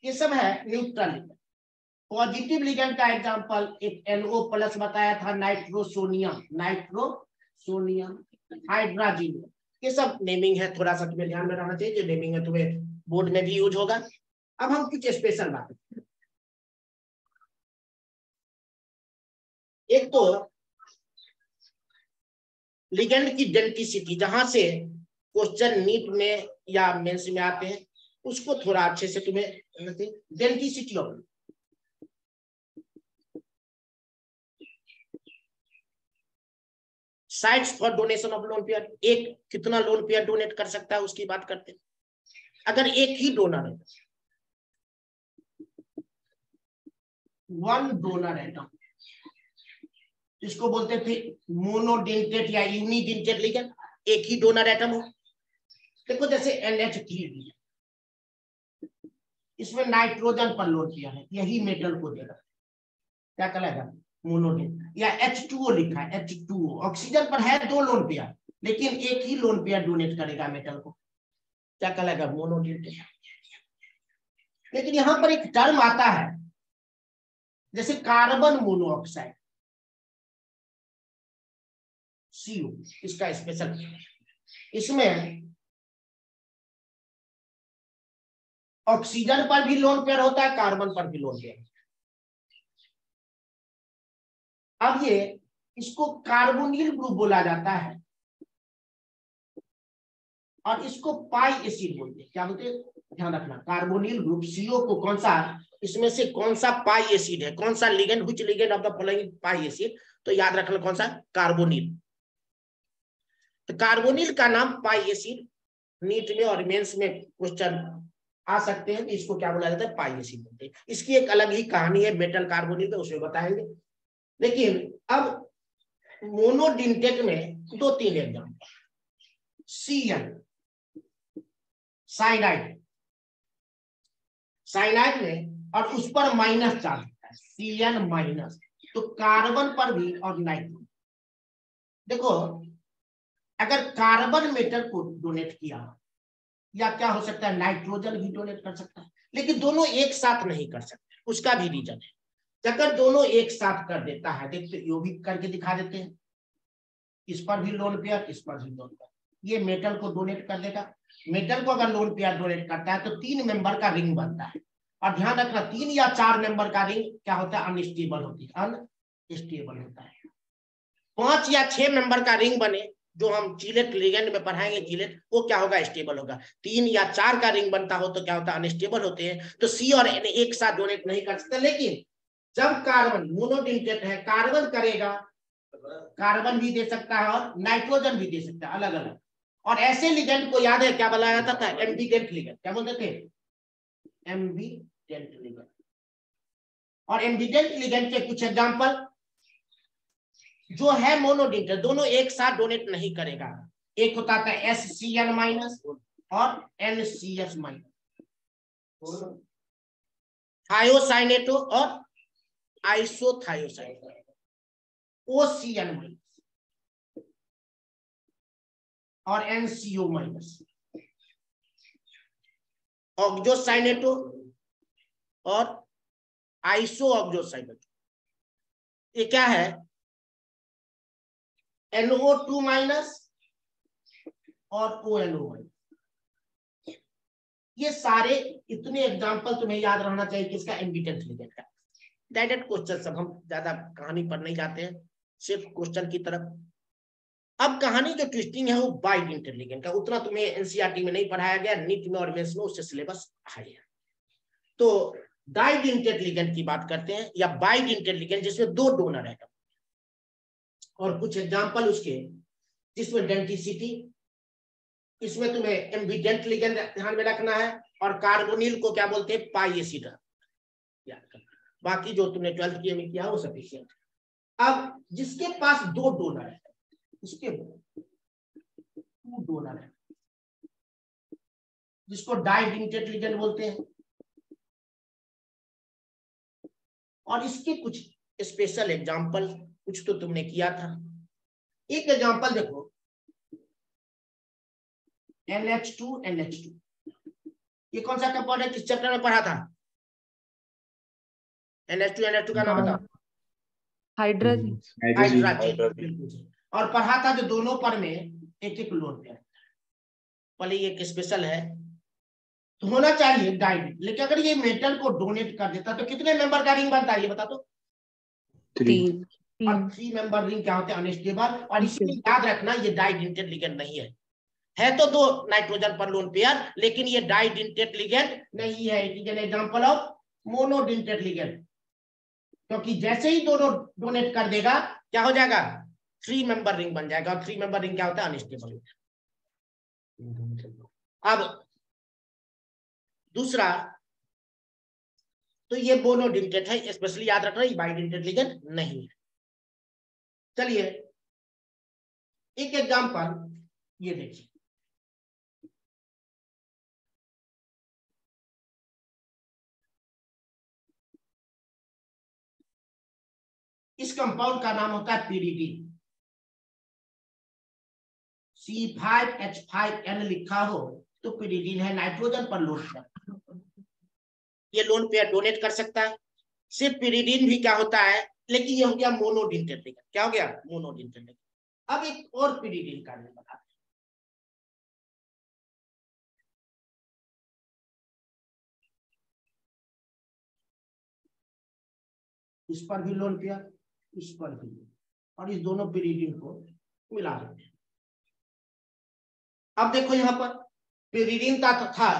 ये सब है न्यूट्रल लिगेंड। पॉजिटिव लिगेंड का एग्जांपल एक NO प्लस बताया था, नाइट्रोसोनियम, नाइट्रोसोनियम, हाइड्रोजन। ये सब नेमिंग है, थोड़ा सा तुम्हें ध्यान में रखना चाहिए। जो नेमिंग है तुम्हें बोर्ड में भी यूज होगा। अब हम कुछ स्पेशल बातें, एक तो लिगेंड की डेंटिसिटी, जहां से क्वेश्चन नीट में या मेंस में आते हैं, उसको थोड़ा अच्छे से तुम्हें denticity of sites for donation of lone pair. एक कितना लोन पेयर डोनेट कर सकता है उसकी बात करते हैं। अगर एक ही डोनर है, वन डोनर एटम, इसको बोलते थे मोनोडेंटेट या यूनिडेंटेट लिगेंड, एक ही डोनर एटम हो। देखो जैसे NH3, इसमें नाइट्रोजन पर लोड किया है, यही मेटल को देगा, क्या कहलाएगा? मोनोडेंट। या H2O लिखा है, H2O, ऑक्सीजन पर है दो लोन पेयर, लेकिन एक ही लोन पेयर डोनेट करेगा मेटल को, क्या कहलाएगा? मोनोडेंटेट। लेकिन यहां पर एक टर्म आता है, जैसे कार्बन मोनोऑक्साइड CO, इसका स्पेशल, इसमें ऑक्सीजन पर भी लोन पेयर होता है, कार्बन पर भी लोन पेयर। अब ये इसको कार्बोनिल ग्रुप बोला जाता है और इसको पाई एसिड बोलते हैं। क्या बोलते हैं? ध्यान रखना, कार्बोनिल ग्रुप CO को कौन सा, इसमें से कौन सा पाई एसिड है, कौन सा ligand, which ligand of the following pi acid, तो याद रखना कौन सा? कार्बोनिल। तो कार्बोनिल का नाम पाई एसिड, नीट में और मेंस में क्वेश्चन आ सकते हैं, इसको क्या बोला जाता है? पाई एसिड बोलते हैं। इसकी एक अलग ही कहानी है मेटल कार्बोनिल पे, उसमें बताएंगे। लेकिन अब मोनोडेंटेट में दो तीन एग्जाम्पल, Cn, साइनाइड, साइनाइड में और उस पर माइनस चार्ज होता है, Cn माइनस, तो कार्बन पर भी और नाइट्रोजन। देखो अगर कार्बन मेटल को डोनेट किया, या क्या हो सकता है, नाइट्रोजन भी डोनेट कर सकता है, लेकिन दोनों एक साथ नहीं कर सकते, उसका भी रीजन है। अगर दोनों एक साथ कर देता है, देखते यो भी करके दिखा देते हैं, इस पर भी लोन पेयर, इस पर भी लोन पेयर, ये मेटल को डोनेट कर देगा। मेटल को अगर लोन पेयर डोनेट करता है तो 3 मेंबर का रिंग बनता है। और ध्यान रखना 3 या 4 मेंबर का रिंग क्या होता है? अनस्टेबल होती है, अनस्टेबल होता है। 5 या 6 मेंबर का रिंग बने जो हम चीलेट लिगेंड में पढ़ाएंगे, चीलेट वो क्या होगा, स्टेबल होगा। 3 या 4 का रिंग बनता हो तो क्या होता है, अनस्टेबल होते हैं। तो सी और एन एक साथ डोनेट नहीं कर सकते, लेकिन जब कार्बन मोनोडेंटेट है, कार्बन करेगा, कार्बन भी दे सकता है और नाइट्रोजन भी दे सकता है, अलग अलग। और ऐसे लिगेंड को याद है क्या बुलाया जाता था, एम्बिडेंट लिगेंड। क्या बोलते थे, एम्बिडेंट लिगेंड। और एम्बिडेंट लिगेंड के कुछ एग्जांपल जो है मोनोडेंटेट, दोनों एक साथ डोनेट नहीं करेगा। एक होता था SCN- और NCS-, थायोसाइनेटो और आइसोथायोसाइनेटो, OCN- और NCO-, ऑक्सोसाइनेटो और आइसो ऑक्सोसाइनेटो। ये क्या है, NO2- और ONO-। ये सारे इतने एग्जांपल तुम्हें याद रहना चाहिए किसका, एम्बिडेंट लिगेंड का। डायरेक्ट क्वेश्चन, सब हम ज्यादा कहानी पर नहीं जाते हैं, सिर्फ क्वेश्चन की तरफ। अब कहानी जो ट्विस्टिंग है वो बाइडेंटेट लिगेंड का, उतना तुम्हें एनसीईआरटी में नहीं पढ़ाया गया, नीट में और मेंस में उससे सिलेबस हाई है। तो डाइडेंटेट लिगेंड की बात करते हैं, या बाइडेंटेट लिगेंड जिसमें 2 डोनर है, और कुछ एग्जांपल उसके जिसमें डेंटिसिटी, इसमें तुम्हें एम्बिडेंट लिगेंड ध्यान में रखना है, और कार्बोनिल को क्या बोलते हैं, पाई एसिड। बाकी जो तुमने 12th में किया वो सफिशिएंट। अब जिसके पास 2 डोनर है, उसके 2 डोनर है, जिसको डाइडेंटेट लिगेंड बोलते हैं। और इसके कुछ स्पेशल एग्जांपल, कुछ तो तुमने किया था। एक एग्जांपल देखो, NH2NH2, ये कौन सा कंपाउंड है, किस चैप्टर में पढ़ा था, NH2NH2 का नाम बताओ, हाइड्रोजन। हाइड्रोजन। और पढ़ा था जो दोनों पर में एक एक लोन पेयर, पहले ये एक स्पेशल है, तो होना चाहिए डाइड। लेकिन अगर ये मेटल को डोनेट कर देता तो कितने मेंबर का रिंग बनता है, ये बता दो। 3। और 3 मेंबर रिंग क्या होते हैं, अनस्टेबल। और इसमें याद रखना ये डाइडेंटेट लिगेंड नहीं है तो 2 नाइट्रोजन पर लोन पेयर, लेकिन ये डाइडेंटेट लिगेंड नहीं है। It is an example of monodentate ligand, क्योंकि जैसे ही दोनों डोनेट कर देगा क्या हो जाएगा, 3 मेंबर रिंग बन जाएगा। और 3 मेंबर रिंग क्या होता है, अनस्टेबल। अब दूसरा, तो ये मोनोडेंटेट है, स्पेशली याद रखना ये बाइडेंटेट लिगेंड नहीं है। चलिए एक एग्जांपल ये देखिए, इस कंपाउंड का नाम होता है पिरिडीन। C5H5N लिखा हो तो पिरिडीन है, नाइट्रोजन पर लोन पेयर। ये लोन पेयर डोनेट कर सकता है। सिर्फ पिरिडीन भी क्या होता है, लेकिन ये हो गया मोनोडेंटेट लिगेंड। क्या हो गया, मोनोडेंटेट लिगेंड। अब एक और पिरिडीन का नाम बताते हैं, इस पर भी लोन पेयर, इस पर भी, और इस दोनों पिरिडीन को मिला देते हैं। अब देखो यहां पर पिरिडीन का था,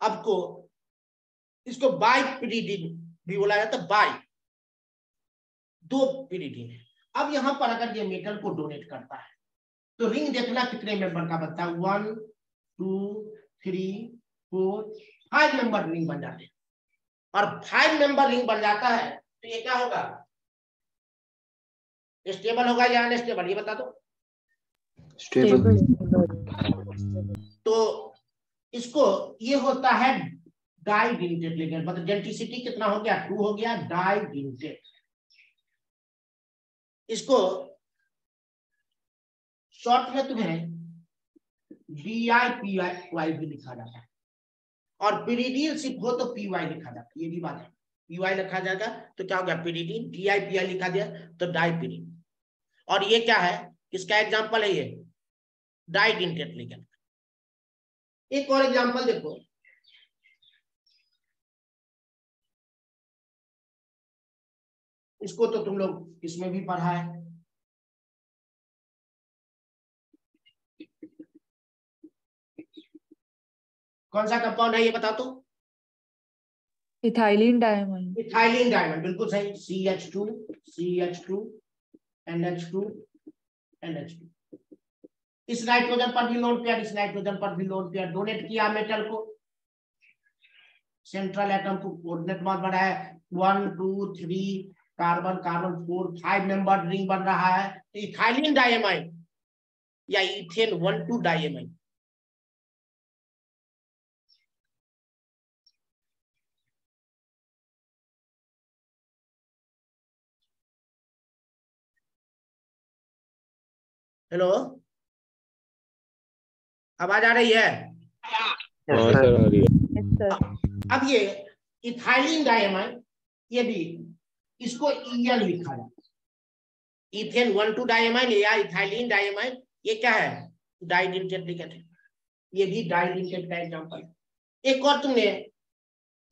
अब को इसको बाई पिरिडीन भी बोला जाता है, बाई, 2 पिरिडीन है। अब यहां पर अगर ये मेटल को डोनेट करता है तो रिंग देखना कितने मेंबर का बनता है, 1 2 3 4 5 मेंबर रिंग बन जाते हैं। और 5 मेंबर रिंग बन जाता है तो ये क्या होगा, स्टेबल होगा या अनस्टेबल, ये बता दो। स्टेबल। तो इसको ये होता है डाइडेंटेट लिगेंड, मतलब डेंटिसिटी कितना हो गया, 2 हो गया, डाइडेंटेट। इसको शॉर्ट में तुम्हें DIPY भी लिखा जाता है, और पिरिडीन सिर्फ हो तो PY लिखा जाता है, ये भी बात है। PY लिखा जाएगा तो क्या हो गया, पिरिडीन। DIPY लिखा दिया तो डाइपिरिन। और ये क्या है, किसका एग्जांपल है, ये डाइडेंटेट लिगेंड। एक और एग्जांपल देखो, इसको तो तुम लोग इसमें भी पढ़ा है, कौन सा कंपाउंड है ये बताओ तो? Ethylene diamond. इथाइलिन डायमंड, बिल्कुल सही। CH2 CH2 NH2 NH2। इस नाइट्रोजन पर भी लोन पेयर, इस नाइट्रोजन पर भी लोन पेयर डोनेट किया मेटल को, सेंट्रल एटम को कोऑर्डिनेट बॉन्ड बना है 1 2 3 कार्बन कार्बन 4 5 मेंबर रिंग बन रहा है। तो इथाइलिन डायमाइन या इथेन 1,2 डायमाइन। हेलो, आवाज आ रही है? हाँ सर आ रही है। Yes sir. अब ये इथाइलिन डायमाइन, ये भी इसको EN लिखा जाता है। इथेन 1,2 डायमाइन या इथाइलिन डायमाइन, ये क्या है? डाइडेंटेट लिगेंड है। ये भी डाइडेंटेट का एग्जांपल है। एक और तुमने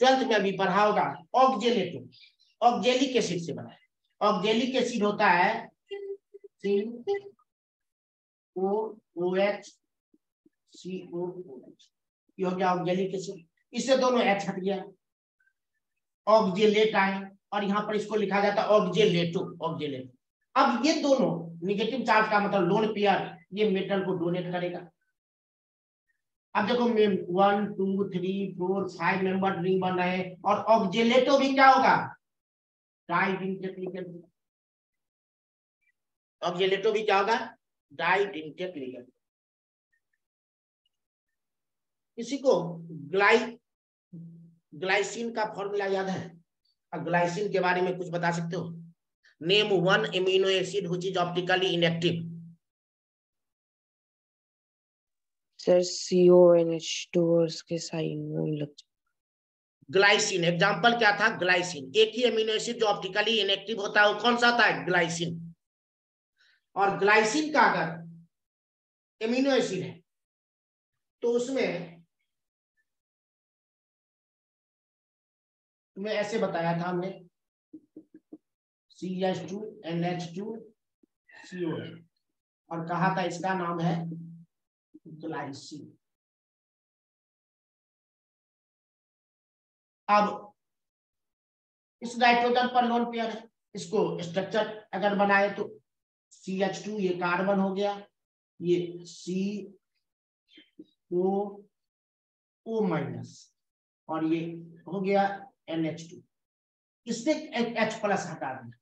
12th में अभी पढ़ा होगा, ऑक्जेलेटो, ऑक्जेलिक एसिड से बना है। ऑक्जेलिक एसिड होता है COOH COOH, ये हो गया ऑक्जेलिक एसिड। इससे दोनों H हट गया, ऑक्जेलेट आए, और यहाँ पर इसको लिखा जाता है ऑक्जेलेटो, ऑक्जेलेटो। अब ये दोनों निगेटिव चार्ज का मतलब लोन पेयर, ये मेटल को डोनेट करेगा। अब देखो 1 2 3 4 5 मेंबर रिंग बन रहे हैं, और ऑक्जेलेटो भी क्या होगा? डाइडेंटेट लिगेंड। ऑक्जेलेटो भी क्या होगा? डाइडेंटेट लिगेंड। किसी को ग्लाइसिन का फॉर्मूला याद है? ग्लाइसिन के बारे में कुछ बता सकते हो? Name 1 amino acid which is optically inactive. Sir CONH2 और उसके साइन में लग। ग्लाइसिन एग्जांपल क्या था? ग्लाइसिन। एक ही एमिनो एसिड जो ऑप्टिकली इनएक्टिव होता है वो कौन सा होता है? ग्लाइसिन। और ग्लाइसिन का अगर एमिनो एसिड है तो उसमें तुम्हें ऐसे बताया था हमने, CH2 NH2 COH, और कहा था इसका नाम है ग्लाइसिन। अब इस नाइट्रोजन पर लोन पेयर है, इसको स्ट्रक्चर अगर बनाए तो CH2 ये कार्बन हो गया, ये CO- और ये हो गया NH2। इससे H प्लस हटा दिया।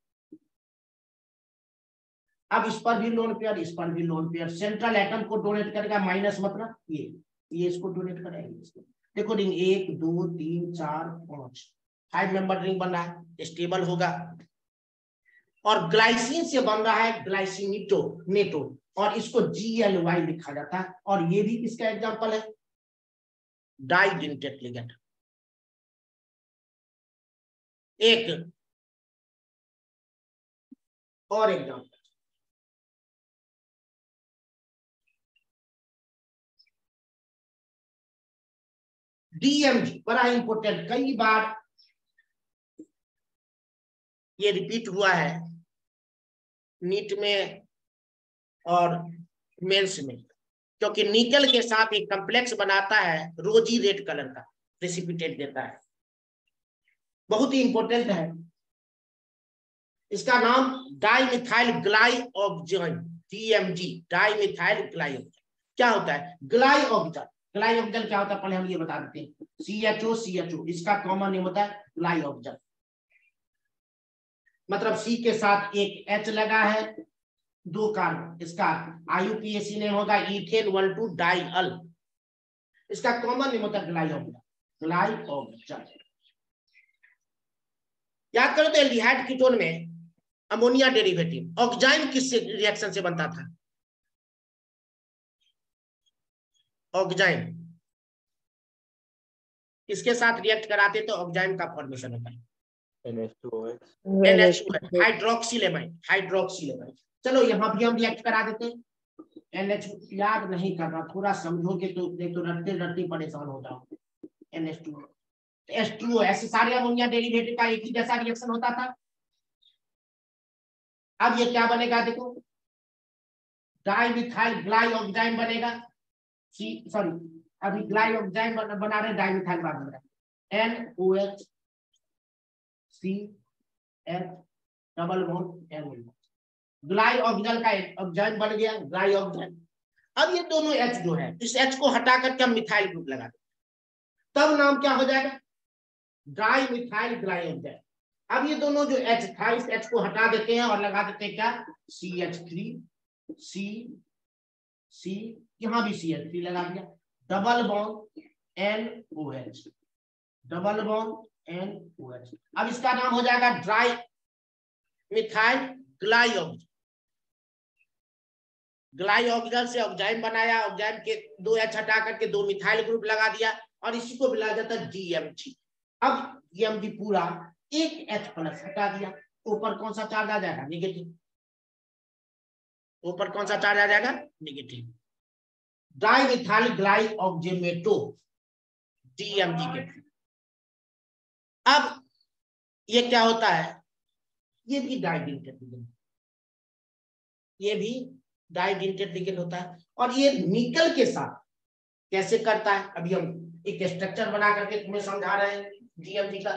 अब इस पर भी लोन पेयर, इस पर भी लोन पेयर। सेंट्रल एटम को डोनेट करेगा माइनस, मतलब ये इसको डोनेट करेगा। देखो रिंग 1 2 3 4 5 5 मेंबर रिंग बन रहा है, स्टेबल होगा। और ग्लाइसिन से बन रहा है ग्लाइसिनेटो नेटो, और इसको GLY लिखा जाता है। और ये भी इसका एग्जांपल है, डाइडेंटेट लिगेंड। एक और एग्जांपल, DMG, बड़ा इंपोर्टेंट, कई बार ये रिपीट हुआ है नीट में और मेंस में, क्योंकि निकल के साथ एक कॉम्प्लेक्स बनाता है रोजी रेड कलर का, प्रेसिपिटेट देता है, बहुत ही इंपॉर्टेंट है। इसका नाम डाइमिथाइल ग्लाइऑक्जेन, DMG, डाइमिथाइल ग्लाइऑक्जेन। क्या होता है ग्लाइऑक्जेन? ग्लाइऑक्जेन क्या होता है पहले हम ये बता देते हैं। CHO, इसका कॉमन नेम होता है ग्लाइऑक्जेन। मतलब C के साथ एक H लगा है, 2 कार्बन, इसका IUPAC नेम होगा इथेन 1,2 डाइअल। इसका कॉमन नेम होता है ग्लाइऑक्जेन, ग्लाइऑक्जेन। याद करो तो एल्डिहाइड कीटोन में अमोनिया डेरिवेटिव, ऑक्जाइन किस रिएक्शन से बनता था? ऑक्जाइन इसके साथ रिएक्ट कराते तो ऑक्जाइन का फॉर्मेशन होता है NH2, हाइड्रोक्सिलेमाइन। चलो यहाँ भी हम रिएक्ट करा देते हैं। NH याद नहीं करना, थोड़ा समझोगे तो नहीं तो रटते रटते परेशान हो जाओगे। NH2 H2O, ऐसे सारे अमोनिया डेरिवेटिव का एक ही जैसा रिएक्शन होता था। अब ये क्या बनेगा देखो, डाइमिथाइल ग्लाइऑक्जाइन बनेगा। सॉरी अभी ग्लाइऑक्साइड बना रहे डाइमिथाइल बाद में NOH CH double bond N ग्लाइऑक्साइड का ऑक्साइड बन गया ग्लाइऑक्साइड। अब ये दोनों H जो है इस H को हटा करके हम मिथाइल ग्रुप लगा देते तब नाम क्या हो जाएगा डाई मिथाइल ग्लाइऑक्साइड। अब ये दोनों जो H था इस H को हटा देते हैं और लगा देते हैं क्या CH3 C यहां भी CH3 लगा दिया double bond NOH double bond NOH। अब इसका नाम हो जाएगा ड्राई मिथाइल ग्लाइऑक्साइड। ग्लाइऑक्साइड से ऑक्साइड बनाया ऑक्साइड के दो H हटा करके दो मिथाइल ग्रुप लगा दिया और इसी को मिलाया जाता है DMG। अब DMG पूरा एक H प्लस हटा दिया ऊपर कौन सा चार्ज आ जाएगा नेगेटिव ऊपर कौन सा चार्ज आ जाएगा नेगेटिव डाइमिथाइल ग्लाइऑक्जेमेटो DMG के। अब ये क्या होता है ये भी डाइडेंटेड लिगेंड ये भी डाइडेंटेड लिगेंड होता है और ये निकल के साथ कैसे करता है अभी हम एक स्ट्रक्चर बना करके तुम्हें समझा रहे हैं DMG का।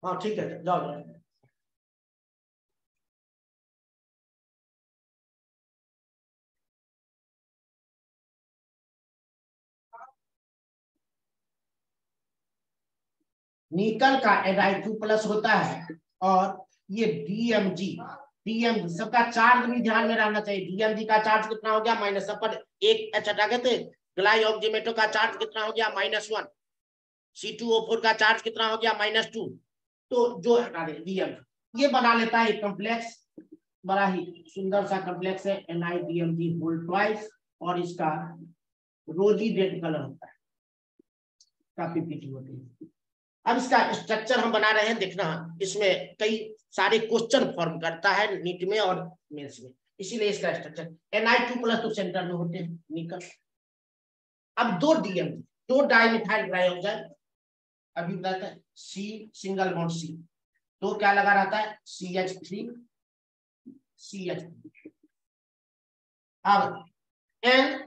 हाँ ठीक है जाओ जाओ। निकल का Ni2+ होता है और ये DMG सबका चार्ज भी ध्यान में रहना चाहिए। DMG का चार्ज कितना हो गया -, सब पर एक H हटा गए थे। ग्लाइऑक्जेमेटो का चार्ज कितना हो गया -1। C2O4 का चार्ज कितना हो गया -2। तो जो हटा दे DMG ये बना लेता है एक कॉम्प्लेक्स बड़ा ही सुंदर सा कॉम्प्लेक्स है NiDMG होल ट्वाइस और इसका रोजी रेड कलर होता है काफी पीटी होती है। अब इसका स्ट्रक्चर हम बना रहे हैं देखना इसमें कई सारे क्वेश्चन फॉर्म करता है नीट में और मेंस में इसीलिए इसका स्ट्रक्चर Ni2+ तो सेंटर में होते हैं निकल। अब दो DMG दो डाइमिथाइल ग्लाइऑक्साइड अभी बताता है C सिंगल बॉन्ड C तो क्या लगा रहता है CH3 CH3। अब N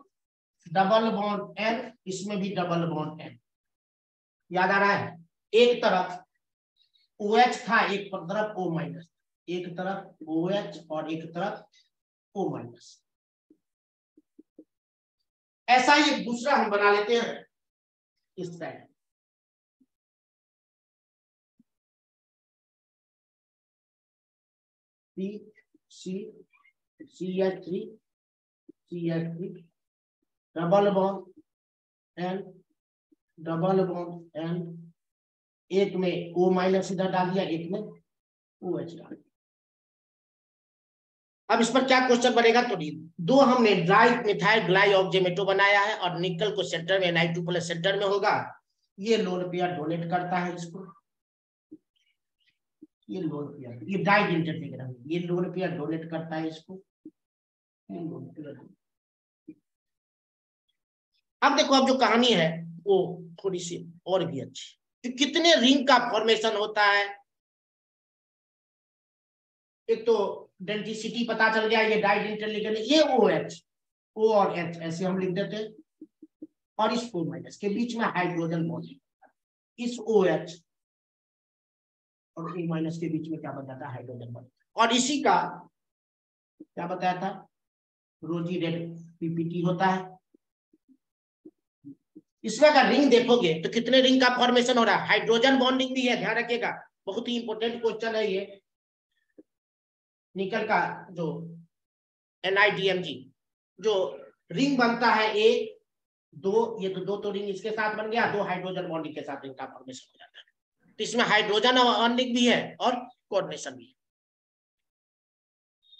डबल बॉन्ड N इसमें भी डबल बॉन्ड N याद आ रहा है एक तरफ OH था एक तरफ O-, एक तरफ OH और एक तरफ O-। ऐसा ही दूसरा हम बना लेते हैं इस side CH3 double bond N double bond N एक में O- इधर डाल दिया एक में OH डाल दिया। अब इस पर क्या क्वेश्चन बनेगा तो दो हमने ड्राई मिथाइल ग्लाइऑक्जेमेटो बनाया है और निकल को सेंटर में Ni2+ सेंटर में होगा। ये लोन पेयर डोनेट करता है इसको ये लोन पेयर ये डाइडेंटेड लिगेंड ये लोन पेयर डोनेट करता है इसको अब देखो अब जो कहानी है वो थोड़ी सी और भी अच्छी तो कितने रिंग का फॉर्मेशन होता है। एक तो डेंसिटी पता चल गया ये डाइडेंटेड लिगेंड ये OH O और H ऐसे हम लिख देते हैं और इस O- के बीच में हाइड्रोजन बॉन्ड इस OH और O- के बीच में क्या बन जाता है हाइड्रोजन बॉन्ड और इसी का क्या बताया था रोजी रेड PPT होता है। इसमें अगर रिंग देखोगे तो कितने रिंग का फॉर्मेशन हो रहा है हाइड्रोजन बॉन्डिंग भी है ध्यान रखिएगा बहुत ही इंपॉर्टेंट क्वेश्चन है ये। निकल का जो NiDMG जो रिंग बनता है दो ये तो दो रिंग इसके साथ बन गया दो हाइड्रोजन बॉन्डिंग के साथ रिंग का फॉर्मेशन हो जाता है। तो इसमें हाइड्रोजन बॉन्डिंग भी है और कोऑर्डिनेशन भी है।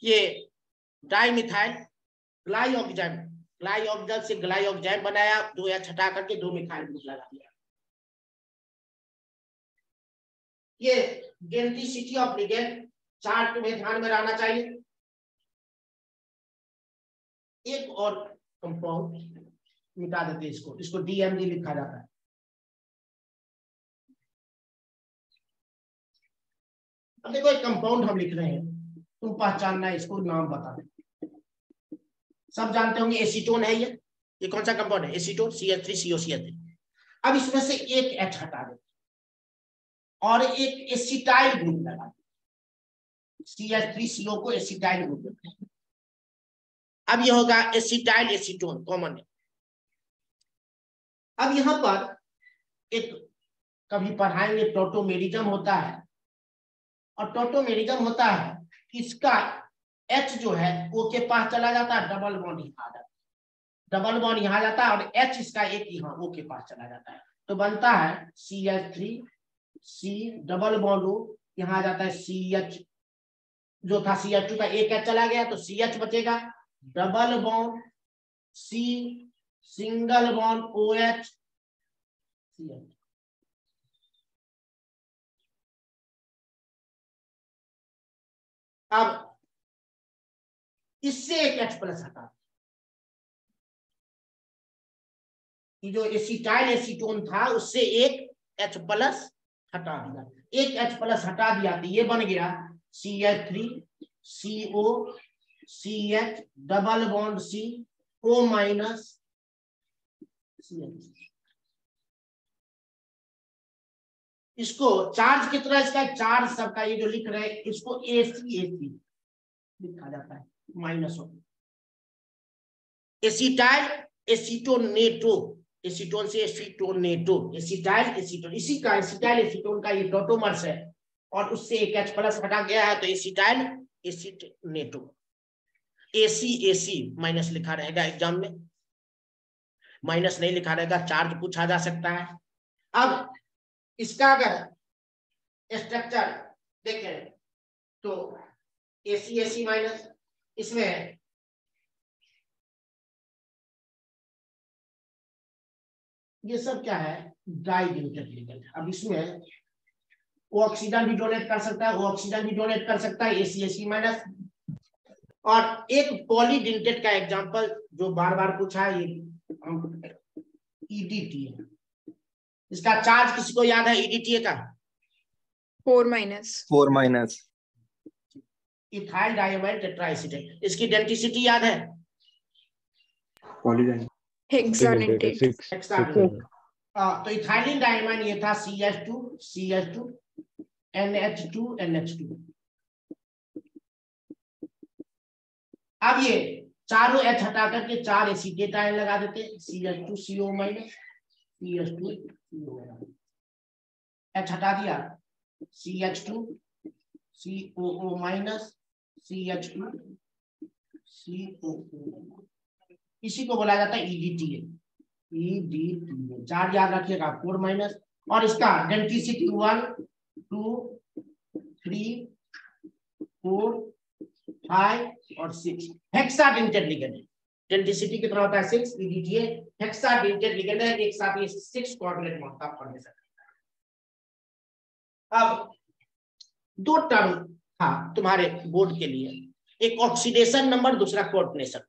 ये डाइमिथाइल ग्लाइऑक्साइड से ग्लाइऑक्साइड बनाया दो H हटा करके दो मिथाइल ग्रुप लगा दिया। ये डेंसिटी ऑफ लिगेंड चार्ट में ध्यान में रहना चाहिए। एक और कंपाउंड मिटा देते इसको DMG लिखा जाता है। अब देखो एक कंपाउंड हम लिख रहे हैं, तुम पहचानना है, इसको नाम बता दे। सब जानते होंगे एसीटोन है ये कौन सा कंपाउंड है? Acetone, CH3COCH3। अब इसमें से एक H हटा दे और एक एसिटाइल ग्रुप लगा, CH3CO को एसिटाइल ग्रुप लगा। अब ये होगा एसिटाइल एसीटोन, कॉमन है। अब यहां पर एक कभी पढ़ाएंगे टोटोमेरिज्म होता है, और टोटोमेरिज्म होता है इसका H जो है O के पास चला जाता है, डबल बॉन्ड यहाँ आ जाता है, डबल बॉन्ड यहाँ जाता है, और H इसका एक यहाँ O के पास चला जाता है, तो बनता है CH3C डबल बॉन्ड O, यहाँ आ जाता है CH, जो था CH2 का एक H चला गया तो CH बचेगा, double bond C single bond OH CH। अब इससे एक H प्लस हटा, जो एसिटाइल एसीटोन था उससे एक H प्लस हटा दिया, एक H प्लस हटा दिया तो ये बन गया CH3CO CH double bond C O minus CH। इसको चार्ज कितना, इसका चार्ज सबका ये जो लिख रहे हैं इसको AC लिखा जाता है, माइनस हो। एसिटाइल एसीटोनेटो, एसीटोन से एसीटोनेटो, एसिटाइल एसीटोन, इसी का एसिटाइल एसीटोन का ये टोटोमर्स है, और उससे एक H प्लस हटा गया है तो एसिटाइल एसीटोनेटो। AC माइनस लिखा रहेगा एग्जाम में, माइनस नहीं लिखा रहेगा, चार्ज पूछा जा सकता है। अब इसका अगर स्ट्रक्चर देखें तो AC माइनस, इसमें ये सब क्या है, डाई लिंकेज लिगेंड। अब इसमें वो ऑक्सीजन भी डोनेट कर सकता है, वो ऑक्सीजन भी डोनेट कर सकता है, AC माइनस। और एक पॉलीडेंटेट का एग्जांपल जो बार बार पूछा है, ये EDTA है, इसका चार्ज किसी को याद है EDTA का? 4-4-। इथाइल डाइअमाइड टेट्राएसिटेट, इसकी डेंसिटी याद है? हेक्साडेंटेट 6 तो इथाइलिन डाइअमाइड ये था CH2 NH2 अब ये चारों H हटा करके 4 एसीटेट आयन लगा देते, CH2CO माइनस CH2CO, H हटा दिया CH2 COO minus CH2 COO, इसी को बोला जाता है EDTA। चार्ज याद रखिएगा 4 माइनस, और इसका डेंसिटी 1 2 3 4 5 और 6 हेक्साडेंटेट लिगेंड है। डेंसिटी कितना होता है 6, EDTA हेक्साडेंटेट लिगेंड है, एक साथ ये 6 कोऑर्डिनेट मात्रा पढ़ने सकते हैं। अब दो टर्म था तुम्हारे बोर्ड के लिए, एक ऑक्सीडेशन नंबर, दूसरा कोऑर्डिनेशन।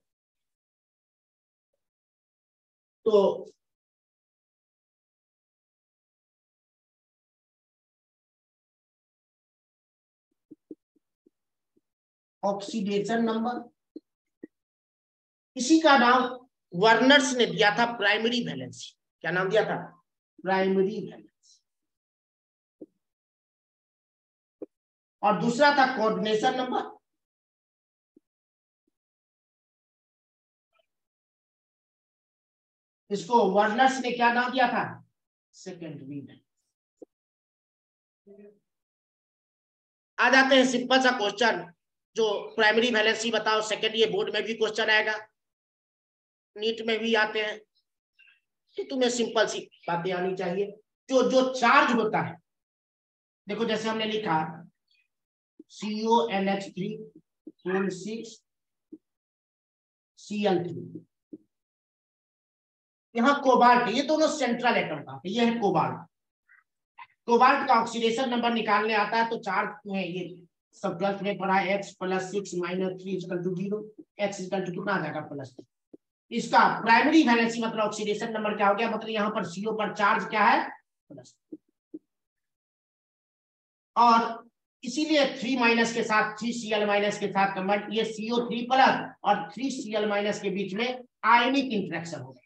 तो ऑक्सीडेशन नंबर, इसी का नाम वर्नर्स ने दिया था प्राइमरी वैलेंसी। क्या नाम दिया था? Primary valency. और दूसरा था कोऑर्डिनेशन नंबर, इसको वर्नर्स ने क्या नाम दिया था? Secondary valency. आ जाते हैं सिंपल सा क्वेश्चन, जो प्राइमरी वैलेंसी बताओ, सेकेंडरी बोर्ड में भी क्वेश्चन आएगा, नीट में भी आते हैं, तो तुम्हें सिंपल सी बातें आनी चाहिए। जो चार्ज होता है, देखो जैसे हमने लिखा CONH3 Cl3, यहाँ कोबाल्ट, ये दोनों सेंट्रल एटम का, ये है कोबाल्ट। कोबाल्ट का ऑक्सीडेशन नंबर निकालने आता है तो चार्ज में ये सब प्लस में पढ़ा है, X + 6 - 3 = 0, X = कितना आ जाएगा +3। इसका प्राइमरी वैलेंसी मतलब ऑक्सीडेशन नंबर क्या हो गया, मतलब यहाँ पर CO पर चार्ज क्या है प्लस, और इसीलिए 3 माइनस के साथ 3Cl माइनस के साथ कंबाइन, ये CO3 प्लस और 3Cl माइनस के बीच में आयनिक इंटरेक्शन होगा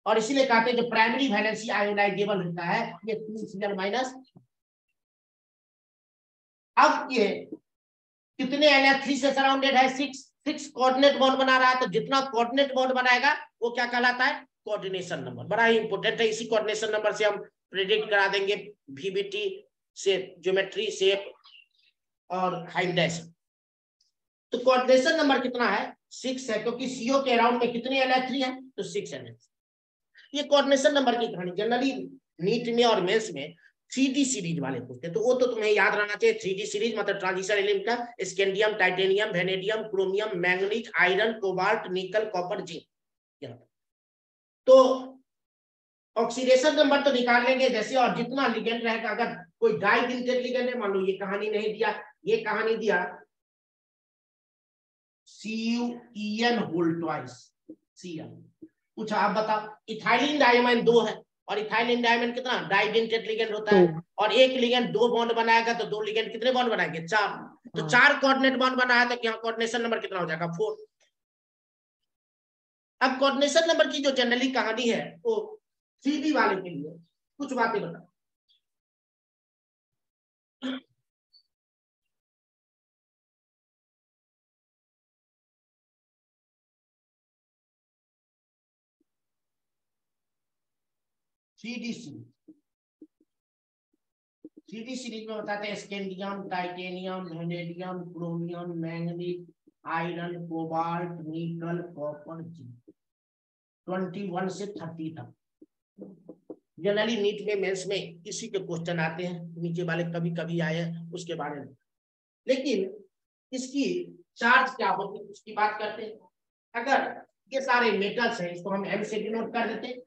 और इसीलिए कहते हैं जो प्राइमरी वैलेंसी आयोनाइजेबल होता है ये 3Cl माइनस। अब ये कितने NH3 से सराउंडेड है, 6 कोऑर्डिनेट बॉन्ड बना रहा है, तो जितना कोऑर्डिनेट बॉन्ड बनाएगा वो क्या कहलाता है, कोऑर्डिनेशन नंबर। बड़ा ही इंपॉर्टेंट है, इसी कोऑर्डिनेशन नंबर से हम प्रेडिक्ट करा देंगे VBT से ज्योमेट्री, शेप और हाइड्रेस। तो कोऑर्डिनेशन नंबर कितना है, 6 है, क्योंकि CO के अराउंड में कितने NH3 है, तो 6 NH। ये कोऑर्डिनेशन नंबर की कहानी जनरली नीट में और मेंस में 3D सीरीज वाले पूछते हैं, तो वो तो तुम्हें याद रहना चाहिए। 3D सीरीज मतलब ट्रांजिशन एलिमेंट का scandium, titanium, vanadium, chromium, manganese, iron, cobalt, निकल, कॉपर, जिंक। तो ऑक्सीडेशन नंबर तो निकाल लेंगे जैसे, और जितना लिगेंड रहेगा, अगर कोई डाइडेंटेड लिगेंड है, मान लो ये कहानी नहीं दिया, ये कहानी दिया CuEn होल ट्वाइस Cl, कुछ आप बताओ। इथाइलिन डायमंड 2 है और इथाइलिन डायमंड कितना डाइडेंटेड लिगेंड होता है, और एक लिगेंड 2 बॉन्ड बनाएगा तो 2 लिगेंड कितने बॉन्ड बनाएंगे, 4। तो 4 कोऑर्डिनेट बॉन्ड बना है तो यहाँ कोऑर्डिनेशन नंबर कितना हो जाएगा, 4। अब कोऑर्डिनेशन नंबर की जो जनरली कहानी है वो 3D वाले के लिए कुछ बातें बताओ। थ्री डी सीरीज में बताते हैं scandium, titanium, vanadium, chromium, manganese, iron, cobalt, निकल, कॉपर, जिंक। 21 से 30 तक जनरली नीट में, मेंस में इसी के क्वेश्चन आते हैं, नीचे वाले कभी कभी आए हैं उसके बारे में। लेकिन इसकी चार्ज क्या होती है उसकी बात करते हैं। अगर ये सारे मेटल्स हैं, इसको हम M से डिनोट कर देते हैं।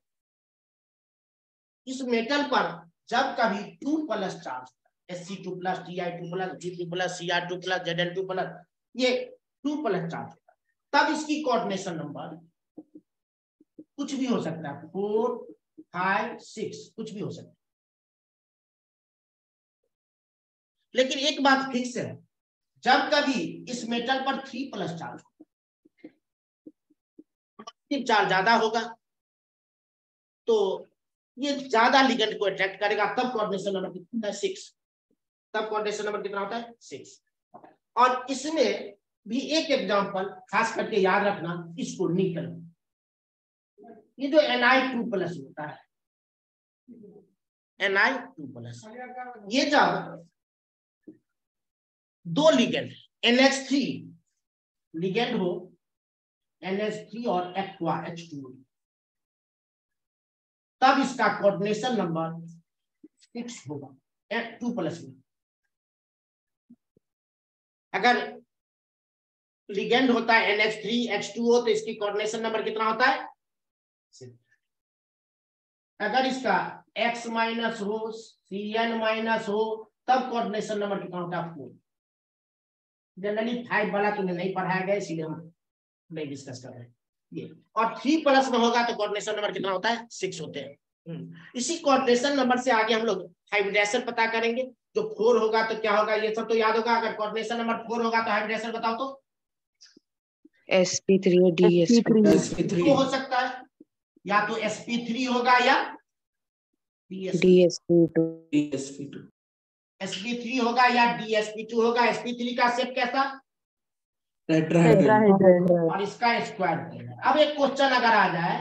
इस मेटल पर जब कभी 2+ charge, Sc2+, Ti2+, G2+, Cr2+, Zn2+, ये 2+ चार्ज होता है, तब इसकी कोऑर्डिनेशन नंबर कुछ भी हो सकता है, 4, 5, 6 कुछ भी हो सकता है। लेकिन एक बात फिक्स है, जब कभी इस मेटल पर 3+ चार्ज होगा, चार्ज ज्यादा होगा तो ये ज्यादा लिगेंड को अट्रैक्ट करेगा, तब कोऑर्डिनेशन नंबर कितना है, 6। तब कोऑर्डिनेशन नंबर कितना होता है, 6। और इसमें भी एक एग्जांपल खास करके याद रखना, इसको निकल, ये जो Ni2+ होता है, Na2+, ये जब 2 लिगेंड NH3 लिगेंड हो, NH3 और एक्वा H2, तब इसका कोऑर्डिनेशन नंबर 6 होगा 2+ में। अगर लिगेंड होता है NH3 H2O तो इसकी कोऑर्डिनेशन नंबर कितना होता है, 6। अगर इसका X- हो, Cn- हो, तब कोऑर्डिनेशन नंबर कितना होता है, 4। जनरली 5 वाला तुम्हें नहीं पढ़ाया गया, इसलिए हम नहीं डिस्कस कर रहे हैं ये। और 3+ में होगा तो कोऑर्डिनेशन नंबर कितना होता है, 6 होते हैं। इसी कोऑर्डिनेशन नंबर से आगे हम लोग हाइब्रिडेशन पता करेंगे। जो 4 होगा तो क्या होगा, ये सब तो याद होगा। अगर कोऑर्डिनेशन नंबर 4 होगा तो हाइब्रिडेशन बताओ तो, sp3 और dsp2 हो सकता है, या तो sp3 होगा या dsp2 sp3 होगा या dsp2 होगा। sp3 का शेप कैसा, टेट्राहेड्रल। और इसका स्क्वायर। अब एक क्वेश्चन अगर आ जाए,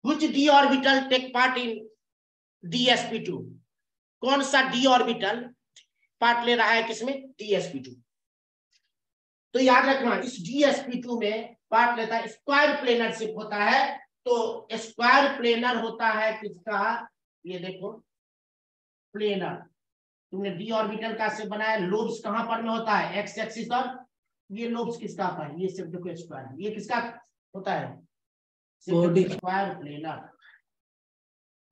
which d orbital take part in dsp2, कौन सा d ऑर्बिटल पार्ट ले रहा है किसमें, dsp2। तो याद रखना इस dsp2 में पार्ट लेता है, स्क्वायर प्लेनर शिप होता है। तो स्क्वायर प्लेनर होता है किसका, ये देखो प्लेनर, तुमने d ऑर्बिटल का शेप बनाया, लोब्स कहां पर में होता है, x एक्सिस, और ये लोब्स किसका होता है, ये शेप देखो स्क्वायर, ये किसका होता है, स्क्वायर प्लेनर।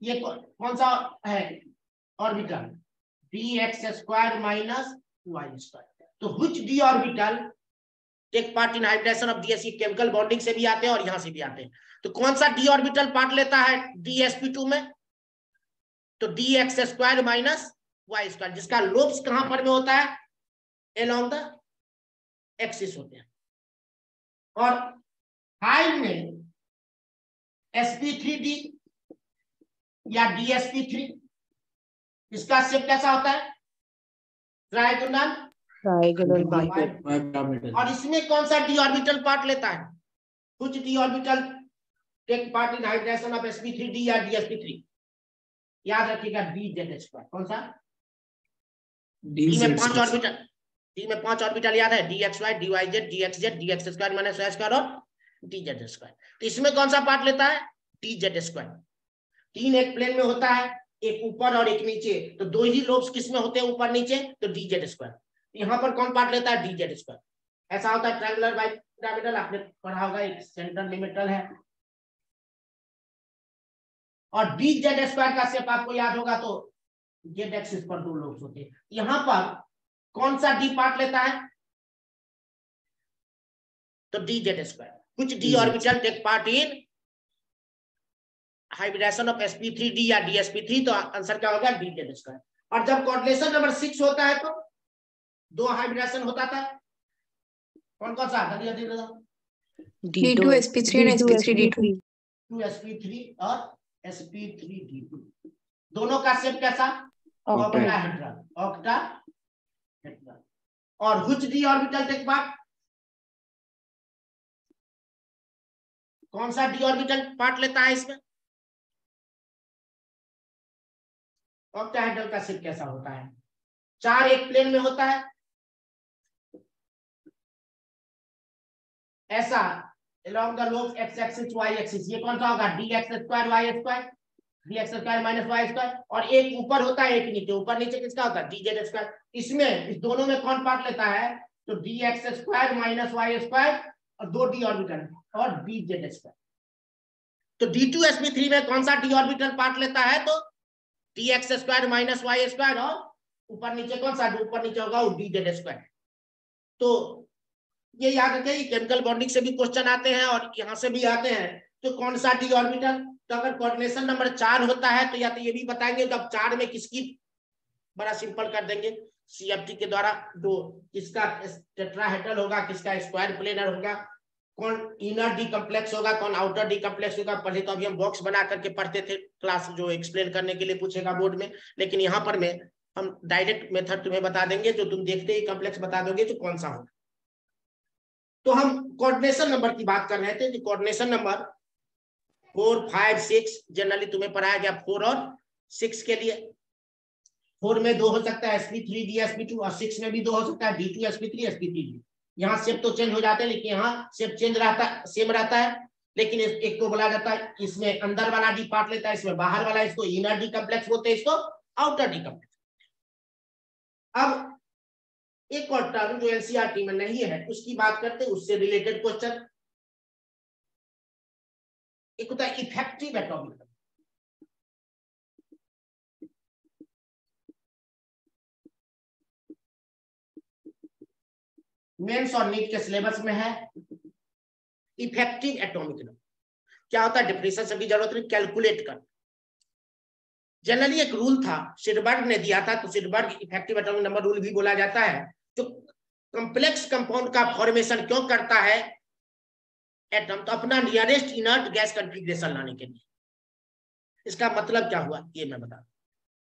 ये कौन सा है ऑर्बिटल, dx² माइनस y²। तो which d orbital take part in hybridization of ds, chemical bonding से भी आते हैं और यहां से भी आते हैं। तो कौन सा d ऑर्बिटल पार्ट लेता है dsp2 में, तो d x square minus y square, जिसका लोब्स कहां पर में होता है, एलोंग द एक्सिस होते हैं। और हाइट में sp3d या dsp3, इसका शेप कैसा होता है, ट्राइगोनल ट्राइगोनल बाई। बाइपिरामिडल। और इसमें कौन सा डी ऑर्बिटल पार्ट लेता है, कुछ d orbital take part in hybridization of sp3d या dsp3, याद रखिएगा dz स्क्वायर। कौन सा, डी में 5 ऑर्बिटल, डी में 5 ऑर्बिटल याद है, dxy dyz dxz dx square minus y square और dz स्क्वायर। तो इसमें कौन सा पार्ट लेता है, dz स्क्वायर। 3 एक प्लेन में होता है, एक ऊपर और एक नीचे, तो 2 ही लोब्स किसमें होते हैं, ऊपर नीचे, तो dz स्क्वायर। यहाँ पर कौन पार्ट लेता है, dz स्क्वायर। ऐसा होता है ट्रायंगुलर बाइपिरामिडल, आपने पढ़ा होगा, एक सेंटर लिमिटल है। और dz स्क्वायर का शेप आपको याद होगा, तो z एक्सिस पर 2 लोब्स होते हैं। यहाँ पर कौन सा डी पार्ट लेता है, तो dz स्क्वायर। कुछ d orbital take part in hybridization of sp3d या dsp3, तो आंसर क्या होगा, dz स्क्वायर। और जब कोऑर्डिनेशन नंबर 6 होता है तो 2 हाइब्रिडेशन होता था, कौन कौन सा, D2 sp3 और sp3 d2। 2 sp3 और sp3d2, दोनों का शेप कैसा, ऑक्टाहेड्रल, ऑक्टाहेड्रल। और which d orbital take part, कौन सा डी ऑर्बिटल पार्ट लेता है इसमें, ऑक्टाहेड्रल का शेप कैसा होता है, 4 एक प्लेन में होता है, ऐसा along the lobes x axis y axis। ये कौन सा होगा, dx square y square, dx square minus y square. और एक ऊपर होता है, एक नीचे, ऊपर नीचे किसका होता है, dz स्क्वायर। इसमें इस दोनों में कौन पार्ट लेता है, तो dx square minus y square और 2 डी ऑर्बिटल और dz स्क्वायर। तो d2 sp3 में कौन सा डी ऑर्बिटल पार्ट लेता है, तो dx square minus y square, और ऊपर नीचे कौन सा, ऊपर नीचे होगा वो dz स्क्वायर। तो ये याद रखें, केमिकल बॉन्डिंग से भी क्वेश्चन आते हैं और यहाँ से भी आते हैं। तो कौन सा डी ऑर्बिटल, तो अगर कोऑर्डिनेशन नंबर 4 होता है तो या तो ये भी बताएंगे, जब 4 में किसकी, बड़ा सिंपल कर देंगे CFT के द्वारा, दो किसका टेट्राहेड्रल होगा, किसका स्क्वायर प्लेनर होगा, कौन इनर डी कम्प्लेक्स होगा, कौन आउटर डी कम्प्लेक्स होगा। पहले तो अभी हम बॉक्स बना करके पढ़ते थे, क्लास जो एक्सप्लेन करने के लिए पूछेगा बोर्ड में, लेकिन यहाँ पर में हम डायरेक्ट मेथड तुम्हें बता देंगे, जो तुम देखते ही कम्प्लेक्स बता दोगे तो कौन सा होगा। तो हम कोऑर्डिनेशन नंबर की बात कर रहे थे, कोऑर्डिनेशन नंबर 4, 5, 6 जनरली तुम्हें पढ़ाया गया 4 और 6 के लिए। 4 में 2 हो सकता है sp3d sp2, और 6 में भी 2 हो सकता है d2 sp3 sp3d। यहाँ शेप तो चेंज हो जाते हैं, लेकिन यहाँ शेप चेंज रहता है, सेम रहता है, लेकिन एक को बोला जाता है, इसमें अंदर वाला डी पार्ट लेता है, इसमें बाहर वाला, इसको इनर डी कम्प्लेक्स बोलते हैं, इसको आउटर डी कम्प्लेक्स। अब एक और टर्म जो एनसीईआरटी में नहीं है उसकी बात करते हैं, उससे रिलेटेड क्वेश्चन। एक होता है इफेक्टिव एटॉमिक, मेंस और नीट के सिलेबस में है इफेक्टिव एटॉमिक नंबर। क्या होता है, डिफरेंशियल से भी जरूरत नहीं, कैलकुलेट कर। जनरली एक रूल था, सिडबर्ग ने दिया था, तो सिडबर्ग इफेक्टिव एटॉमिक नंबर रूल भी बोला जाता है, जो कॉम्प्लेक्स कंपाउंड का फॉर्मेशन क्यों करता है एटम, तो अपना नियरेस्ट इनर्ट गैस कॉन्फ़िगरेशन लाने के लिए। इसका मतलब क्या हुआ ये मैं बता दूं,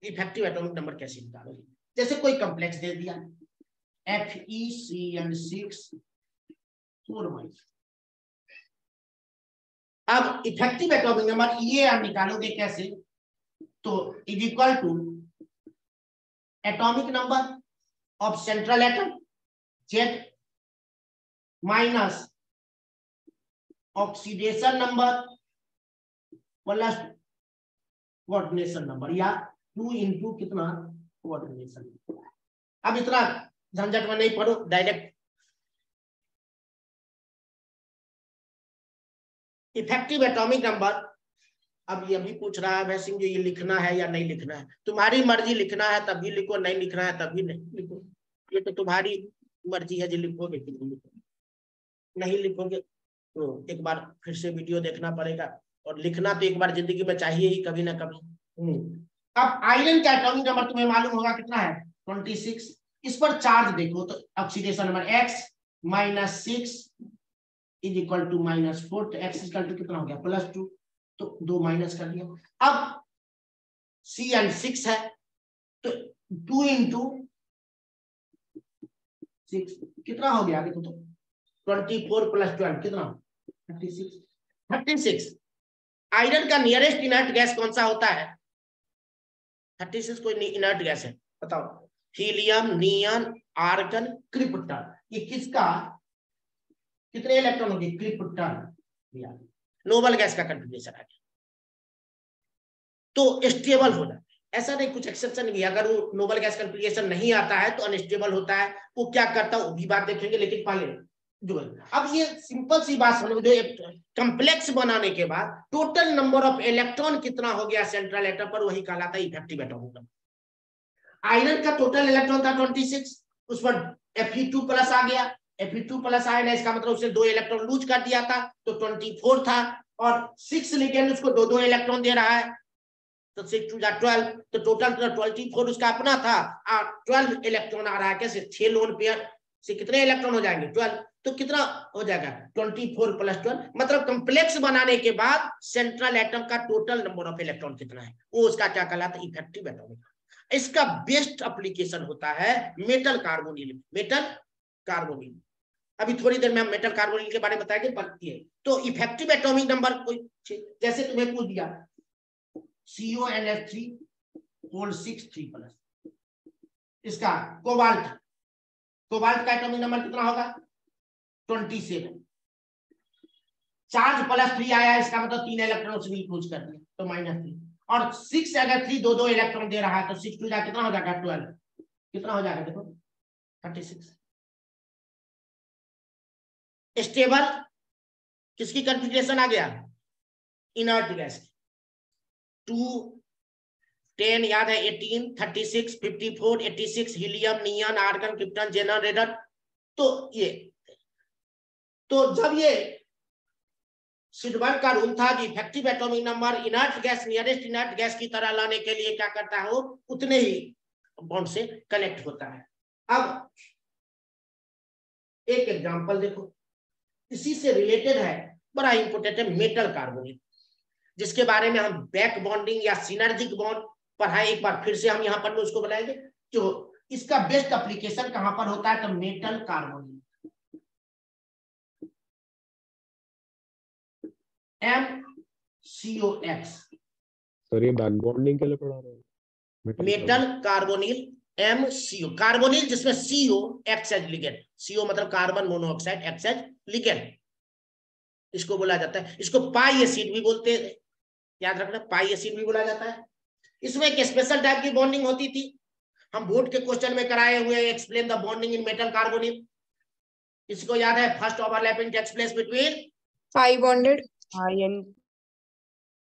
इफेक्टिव एटॉमिक नंबर कैसे निकालोगे। जैसे कोई कॉम्प्लेक्स दे दिया FeCN6 4। अब इफेक्टिव एटॉमिक नंबर ये आप निकालोगे कैसे, तो is equal to atomic number of central atom Z minus oxidation number plus coordination number, या 2 इंटू कितना कोऑर्डिनेशन नंबर। अब इतना झंझट में नहीं पढ़ो, डायरेक्ट इफेक्टिव एटॉमिक नंबर। अब ये भी पूछ रहा है वैसे जो ये लिखना है या नहीं लिखना है, तुम्हारी मर्जी, लिखना है तब भी लिखो, नहीं लिखना है तब भी नहीं लिखो, ये तो तुम्हारी मर्जी है, जो लिखोगे कि नहीं लिखोगे। नहीं लिखोगे तो एक बार फिर से वीडियो देखना पड़ेगा, और लिखना तो एक बार जिंदगी में चाहिए ही कभी ना कभी। अब आयरन का एटॉमिक नंबर तुम्हें मालूम होगा कितना है 26। इस पर चार्ज देखो तो oxidation number x -6 is equal to -4, तो x इक्वल टू कितना हो गया +2, तो 2 माइनस कर दिया। अब CN6 है तो 2 × 6 कितना हो गया देखो तो 24 + 12 कितना 36। आयरन का नियरेस्ट इनर्ट गैस कौन सा होता है 36 कोई इनर्ट गैस है बताओ। हीलियम, नियन, आर्गन, क्रिप्टन, ये किसका कितने इलेक्ट्रॉन होंगे क्रिप्टन। नोबल गैस का कंफिग्रेशन आ गया तो स्टेबल होना, ऐसा नहीं कुछ एक्सेप्शन भी, अगर वो नोबल गैस कंफिग्रेशन नहीं आता है तो अनस्टेबल होता है। वो क्या करता है वो भी बात देखेंगे, लेकिन पहले जो अब ये सिंपल सी बात समझो, जो कॉम्प्लेक्स बनाने के बाद टोटल नंबर ऑफ इलेक्ट्रॉन कितना हो गया सेंट्रल एटम पर, वही कहलाता है इफेक्टिव एटॉमिक नंबर। आयरन का टोटल इलेक्ट्रॉन था 26, उस पर Fe2+ आ गया, Fe2+ आया ना, इसका मतलब उसने 2 इलेक्ट्रॉन लूज कर दिया था तो 24 था, और 6 लिगेंड उसको 2 इलेक्ट्रॉन दे रहा है तो 6 × 2 = 12, तो टोटल 24 उसका अपना था और 12 इलेक्ट्रॉन आ रहा है कैसे 6 लोन पेयर से कितने इलेक्ट्रॉन हो जाएंगे 12, तो कितना हो जाएगा 24 + 12, मतलब कॉम्प्लेक्स बनाने के बाद सेंट्रल एटम का टोटल नंबर ऑफ इलेक्ट्रॉन कितना है वो उसका क्या कहलाता है इफेक्टिव एटॉमिक। इसका बेस्ट एप्लीकेशन होता है मेटल कार्बोनिल। मेटल कार्बोनिल अभी थोड़ी देर में हम मेटल कार्बोनिल के बारे में बताएंगे, पढ़ती है। तो इफेक्टिव एटॉमिक नंबर कोई जैसे तुम्हें पूछ दिया CONH3 6 3+, इसका कोबाल्ट का एटॉमिक नंबर कितना होगा 27, चार्ज +3 आया, इसका मतलब 3 इलेक्ट्रॉन से भी लूज कर दिया तो -3, और 6 अगर 3 2 इलेक्ट्रॉन दे रहा है तो 6 × 2 कितना हो जाएगा 12, कितना हो जाएगा देखो 36। स्टेबल किसकी कॉन्फ़िगरेशन आ गया इनर्ट गैस 2 10 याद है 18 36 54 86 हीलियम, नियन, आर्गन, क्रिप्टन, जेनन, रेडन। तो ये तो जब ये सिडबर्ग का रूल था कि effective atomic number inert gas nearest inert gas की तरह लाने के लिए क्या करता है वो उतने ही बॉन्ड से कनेक्ट होता है। अब एक एग्जांपल देखो, इसी से रिलेटेड है, बड़ा इंपोर्टेंट है मेटल कार्बोनिल, जिसके बारे में हम बैक बॉन्डिंग या सिनर्जिक बॉन्ड पढ़ाए, एक बार फिर से हम यहाँ पर उसको बनाएंगे। जो इसका बेस्ट एप्लीकेशन कहां पर होता है तो मेटल कार्बोनिल MCOX। सर ये बैक बॉन्डिंग के लिए पढ़ा रहे हैं मेटल कार्बोनिल MCO, कार्बोनिल जिसमें CO X as ligand, CO मतलब carbon monoxide, X as ligand इसको बोला जाता है। इसको पाई एसिड भी बोलते हैं, याद रखना पाई एसिड भी बोला जाता है। इसमें एक स्पेशल टाइप की बॉन्डिंग होती थी, हम बोर्ड के क्वेश्चन में कराए हुए explain the bonding in metal carbonyl. इसको याद है first overlapping takes place between pi bonded ion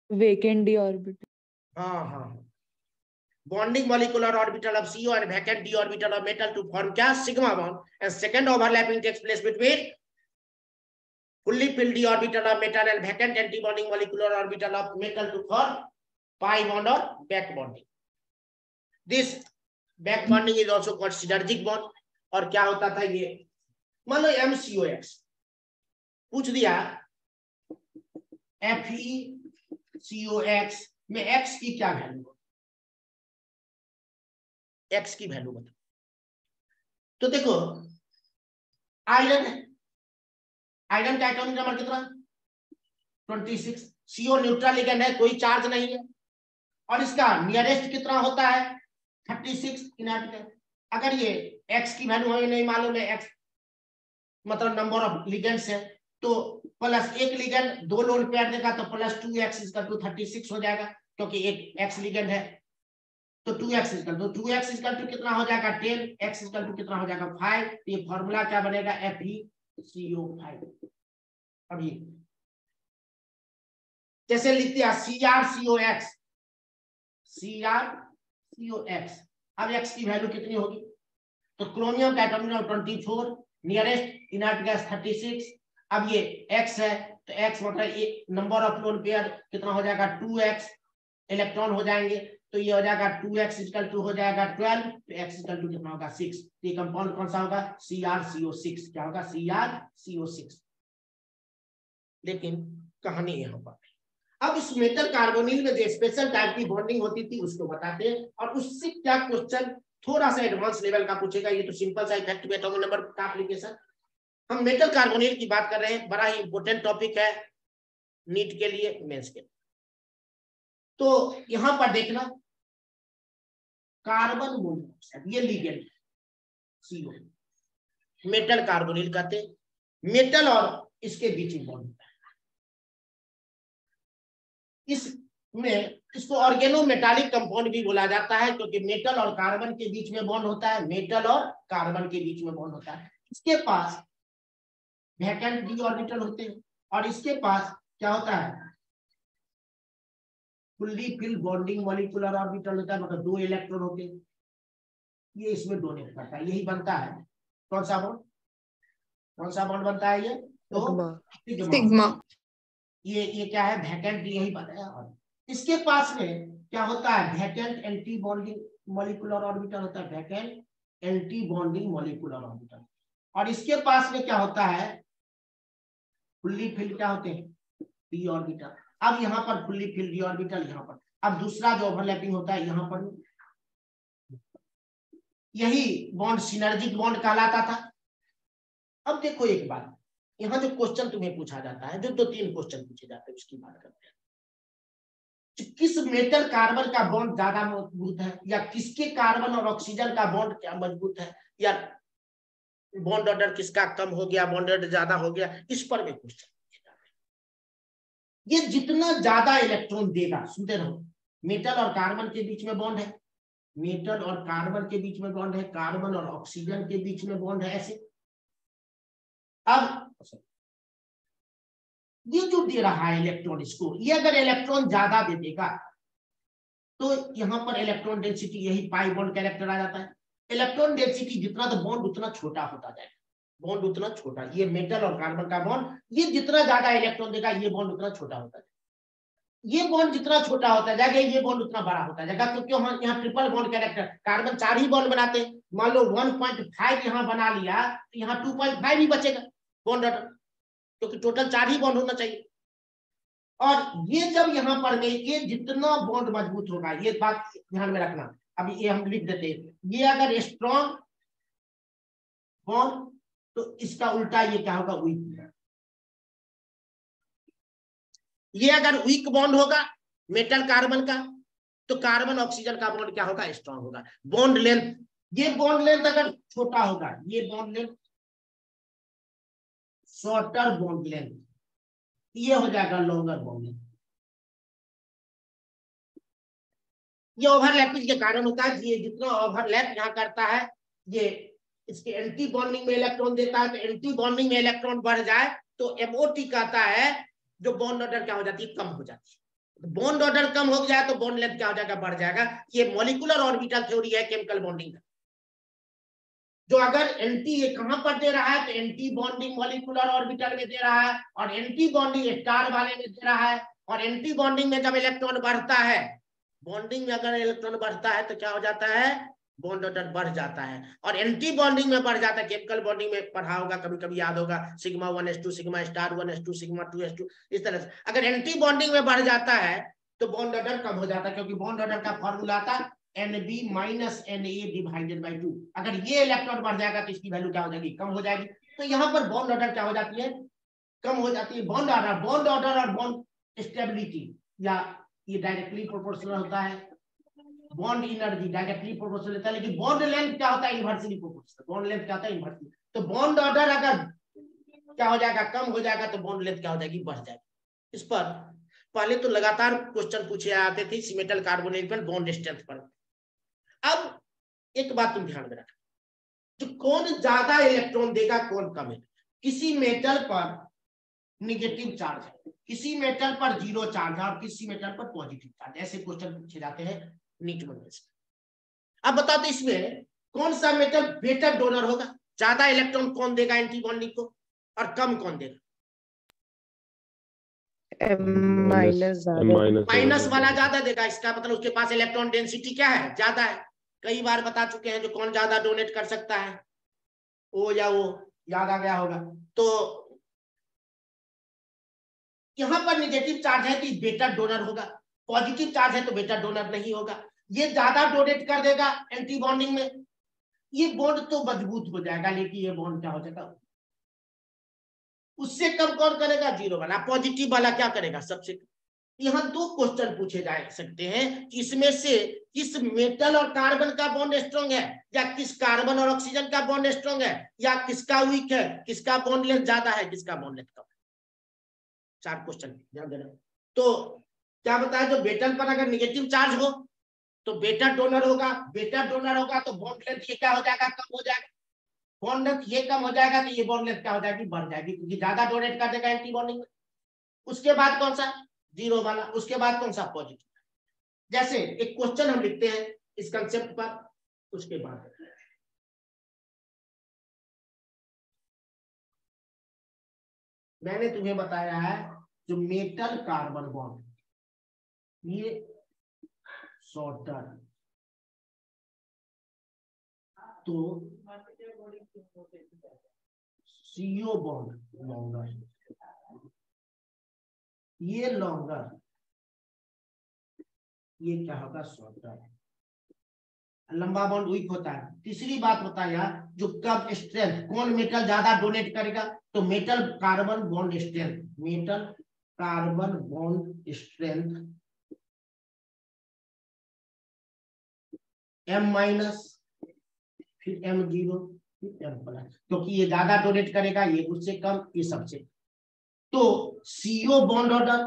vacant d orbital. हाँ bonding molecular orbital of CO and vacant d orbital of metal to form क्या sigma bond, and second overlapping takes place between fully filled d orbital of metal and vacant anti-bonding molecular orbital of metal to form pi bond or back bonding. This back bonding is also called synergic bond। और क्या होता था ये, मान लो MCOX पूछ दिया FeCOX में X की क्या वैल्यू, X की वैल्यू बता। तो देखो आयरन का एटॉमिक नंबर कितना 26, CO न्यूट्रल लिगेंड है, कोई चार्ज नहीं है, और इसका नियरेस्ट कितना होता है 36 इनर्ट है। अगर ये X की वैल्यू हमें नहीं मालूम है, X मतलब नंबर ऑफ लिगेंड्स है, तो +1 लिगेंड 2 लोन पेयर देगा तो +2x = 36 हो जाएगा, क्योंकि एक X लिगेंड है तो 2x = कितना हो जाएगा 10, x = कितना हो जाएगा 5। ये फॉर्मूला क्या बनेगा FeCO5। अभी जैसे लिखते हैं CrCOX, अब x की वैल्यू कितनी होगी, तो क्रोमियम का atomic number 24, nearest inert gas 36। अब ये x है तो x मतलब नंबर ऑफ लोन पेयर कितना हो जाएगा 2x, इलेक्ट्रॉन हो जाएंगे तो ये हो जाएगा 2x = हो जाएगा 12, तो x = कितना होगा 6। ये कंपाउंड कौन सा होगा? CrCO6। क्या होगा? CrCO6। लेकिन कहानी यहाँ पर, अब इस मेटल कार्बोनिल में जो स्पेशल टाइप की बॉन्डिंग होती थी उसको बताते हैं, और उससे क्या क्वेश्चन थोड़ा सा एडवांस लेवल का पूछेगा। ये तो सिंपल सा इफेक्ट में एटॉमिक नंबर का एप्लीकेशन। हम मेटल कार्बोनिल की बात कर रहे हैं, बड़ा ही इंपॉर्टेंट टॉपिक है नीट के लिए, मेंस के लिए। तो यहां पर देखना, कार्बन मोनोऑक्साइड ये लिगेंड CO, मेटल कार्बोनिल कहते हैं। मेटल और इसके बीच में बॉन्ड होता है। इसमें इसको ऑर्गेनोमेटालिक कंपाउंड भी बोला जाता है, क्योंकि मेटल और कार्बन के बीच में बॉन्ड होता है। मेटल और कार्बन के बीच में बॉन्ड होता है। इसके पास वैकेंट d ऑर्बिटल होते हैं, और इसके पास क्या होता है? Fully filled bonding molecular orbital होता है, मतलब 2 इलेक्ट्रॉन होते हैं। ये इसमें डोनेट करता है, यही बनता है कौन सा बॉन्ड? कौन सा बॉन्ड बनता है ये? तो सिग्मा। ये क्या है? वैकेंट d, यही बताया। और इसके पास में क्या होता है? Vacant anti bonding molecular orbital होता है, vacant anti bonding molecular orbital. और इसके पास में क्या होता है? फुल्ली फिल्ड क्या होते हैं? d orbital. अब यहाँ पर फुल्ली फिल्ड d ऑर्बिटल, यहाँ पर अब दूसरा जो ओवरलैपिंग होता है यहाँ पर, यही बॉन्ड सिनर्जिक बॉन्ड कहलाता था। अब देखो एक बात, यहाँ जो क्वेश्चन तुम्हें पूछा जाता है, जो 2-3 क्वेश्चन पूछे जाते हैं उसकी बात करते हैं। किस मेटल कार्बन का बॉन्ड ज्यादा मजबूत है, या किसके कार्बन और ऑक्सीजन का बॉन्ड क्या मजबूत है, या बॉन्ड ऑर्डर किसका कम हो गया, बॉन्ड ऑर्डर ज्यादा हो गया, इस पर भी क्वेश्चन पूछे जाते हैं। ये जितना ज्यादा इलेक्ट्रॉन देगा, सुनते रहो, मेटल और कार्बन के बीच में बॉन्ड है, मेटल और कार्बन के बीच में बॉन्ड है, कार्बन और ऑक्सीजन के बीच में बॉन्ड है, ऐसे। अब ये जो दे रहा है इलेक्ट्रॉन, इसको ये अगर इलेक्ट्रॉन ज्यादा दे देगा तो यहाँ पर इलेक्ट्रॉन डेंसिटी, यही पाई बॉन्ड कैरेक्टर आ जाता है। इलेक्ट्रॉन डेंसिटी जितना, तो बॉन्ड उतना छोटा होता जाएगा, बॉन्ड उतना छोटा। ये मेटल और कार्बन का बॉन्ड, ये जितना ज्यादा इलेक्ट्रॉन देगा ये बॉन्ड उतना छोटा होता जाएगा। ये बॉन्ड जितना छोटा होता जाएगा ये बॉन्ड उतना बड़ा होता जाएगा, क्योंकि हम यहाँ ट्रिपल बॉन्ड कैरेक्टर, कार्बन 4 ही बॉन्ड बनाते हैं। मान लो 1.5 यहाँ बना लिया तो यहाँ 2.5 ही बचेगा बॉन्ड ऑर्डर, क्योंकि टोटल 4 ही बॉन्ड होना चाहिए। और ये जब यहाँ पर में ये जितना बॉन्ड मजबूत होगा, ये बात ध्यान में रखना। अभी ये हम लिख देते हैं, ये अगर स्ट्रॉन्ग बॉन्ड तो इसका उल्टा ये क्या होगा? वीक। ये अगर वीक बॉन्ड होगा मेटल कार्बन का, तो कार्बन ऑक्सीजन का बॉन्ड क्या होगा? स्ट्रॉन्ग होगा। बॉन्ड लेंथ, ये बॉन्ड लेंथ अगर छोटा होगा, ये bond length shorter bond length, ये हो जाएगा लॉन्गर बॉन्ड लेंथ। ये ओवरलैपिंग के कारण होता है। ये जितना ओवरलैप यहाँ करता है, ये इसके एंटी बॉन्डिंग में इलेक्ट्रॉन देता है, तो एंटी बॉन्डिंग में इलेक्ट्रॉन बढ़ जाए तो MOT कहता है, जो बॉन्ड ऑर्डर क्या हो जाती है? कम हो जाती है। बॉन्ड ऑर्डर कम हो जाए तो बॉन्ड लेंथ क्या हो जाएगा? बढ़ जाएगा। ये मॉलिक्यूलर ऑर्बिटल थ्योरी है केमिकल बॉन्डिंग का। जो अगर एंटी ये कहां पर दे रहा है, तो एंटी बॉन्डिंग मॉलिक्यूलर ऑर्बिटल में दे रहा है, और एंटी बॉन्डिंग स्टार वाले में दे रहा है। और एंटी बॉन्डिंग में जब इलेक्ट्रॉन बढ़ता है, बॉन्डिंग में अगर इलेक्ट्रॉन बढ़ता है तो क्या हो जाता है? बॉन्ड ऑर्डर बढ़ जाता है। और एंटी बॉन्डिंग में बढ़ जाता है, केमिकल बॉन्डिंग में पढ़ा होगा, कभी कभी याद होगा, sigma 1s2 sigma star 1s2 sigma 2s2, इस तरह से। अगर एंटी बॉन्डिंग में बढ़ जाता है तो बॉन्ड ऑर्डर कम हो जाता है, क्योंकि बॉन्ड ऑर्डर का फॉर्मूला आता है NB - NA/2। अगर ये इलेक्ट्रॉन बढ़ जाएगा तो इसकी वैल्यू क्या हो जाएगी? कम हो जाएगी। तो यहाँ पर बॉन्ड ऑर्डर क्या हो जाती है? कम हो जाती है। बॉन्ड ऑर्डर और बॉन्ड स्टेबिलिटी, या ये डायरेक्टली प्रोपोर्शनल होता है। बॉन्ड एनर्जी डायरेक्टली प्रोपोर्शनल होता है, लेकिन बॉन्ड लेंथ क्या होता है? Inversely proportional. बॉन्ड लेंथ क्या होता है? इनवर्सली। तो बॉन्ड ऑर्डर अगर क्या हो जाएगा? कम हो जाएगा, तो बॉन्ड लेंथ क्या हो जाएगी? बढ़ जाएगी। इस पर पहले तो लगातार क्वेश्चन पूछे आते थे इस मेटल कार्बोनेट पर बॉन्ड स्ट्रेंथ पर। अब एक बात तुम ध्यान में रखना, जो कौन ज्यादा इलेक्ट्रॉन देगा, कौन कम है। किसी मेटल पर निगेटिव चार्ज है, किसी मेटल पर 0 चार्ज है, और किसी मेटल पर पॉजिटिव चार्ज। ऐसे क्वेश्चन पूछे जाते हैं नीट में। अब बताओ तो इसमें कौन सा मेटल बेटर डोनर होगा? ज्यादा इलेक्ट्रॉन कौन देगा एंटी बॉन्डिंग को, और कम कौन देगा? माइनस माइनस वाला ज्यादा देगा, इसका मतलब उसके पास इलेक्ट्रॉन डेंसिटी क्या है, ज्यादा है। कई बार बता चुके हैं जो कौन ज्यादा डोनेट कर सकता है, ओ या वो, याद आ गया होगा। तो यहां पर नेगेटिव चार्ज है कि बेटा डोनर होगा, पॉजिटिव चार्ज है तो बेटा डोनर नहीं होगा। ये ज्यादा डोनेट कर देगा एंटी बॉन्डिंग में, ये बॉन्ड तो मजबूत हो जाएगा, लेकिन ये बॉन्ड क्या हो जाएगा, उससे कम कौन करेगा, जीरो वाला। पॉजिटिव वाला क्या करेगा सबसे। यहाँ दो क्वेश्चन पूछे जा सकते हैं कि इसमें से किस मेटल और कार्बन का बॉन्ड स्ट्रॉन्ग है, या किस कार्बन और ऑक्सीजन का बॉन्ड स्ट्रॉन्ग है, या किसका वीक है, किसका बॉन्ड लेंथ ज्यादा है, किसका बॉन्ड लेंथ कम है। 4 क्वेश्चन ध्यान देना। तो क्या बताया, जो मेटल पर अगर नेगेटिव चार्ज हो तो बेटा डोनर होगा, बेटा डोनर होगा तो बॉन्ड लेंथ ये क्या हो जाएगा, कम हो जाएगा। बॉन्ड लेंथ ये कम हो जाएगा तो ये बॉन्ड लेंथ क्या हो जाएगी, बढ़ जाएगी, क्योंकि ज्यादा डोनेट कर देगा एंटी बॉन्डिंग में। उसके बाद कौन सा, जीरो वाला। उसके बाद कौन सा, पॉजिटिव। जैसे एक क्वेश्चन हम लिखते हैं इस कंसेप्ट पर, उसके बाद मैंने तुम्हें बताया है जो मेटल कार्बन बॉन्ड, ये शॉर्टर, तो CO बॉन्ड लॉन्गर, ये लॉन्गर, ये क्या होगा, शॉर्टर। लंबा बॉन्ड वीक होता है। तीसरी बात बताया जो कब स्ट्रेंथ, कौन मेटल ज्यादा डोनेट करेगा, तो metal carbon bond strength, metal carbon bond strength M-, फिर M0, फिर M+, क्योंकि ये ज्यादा डोनेट करेगा, ये उससे कम, ये सबसे। तो CO bond order,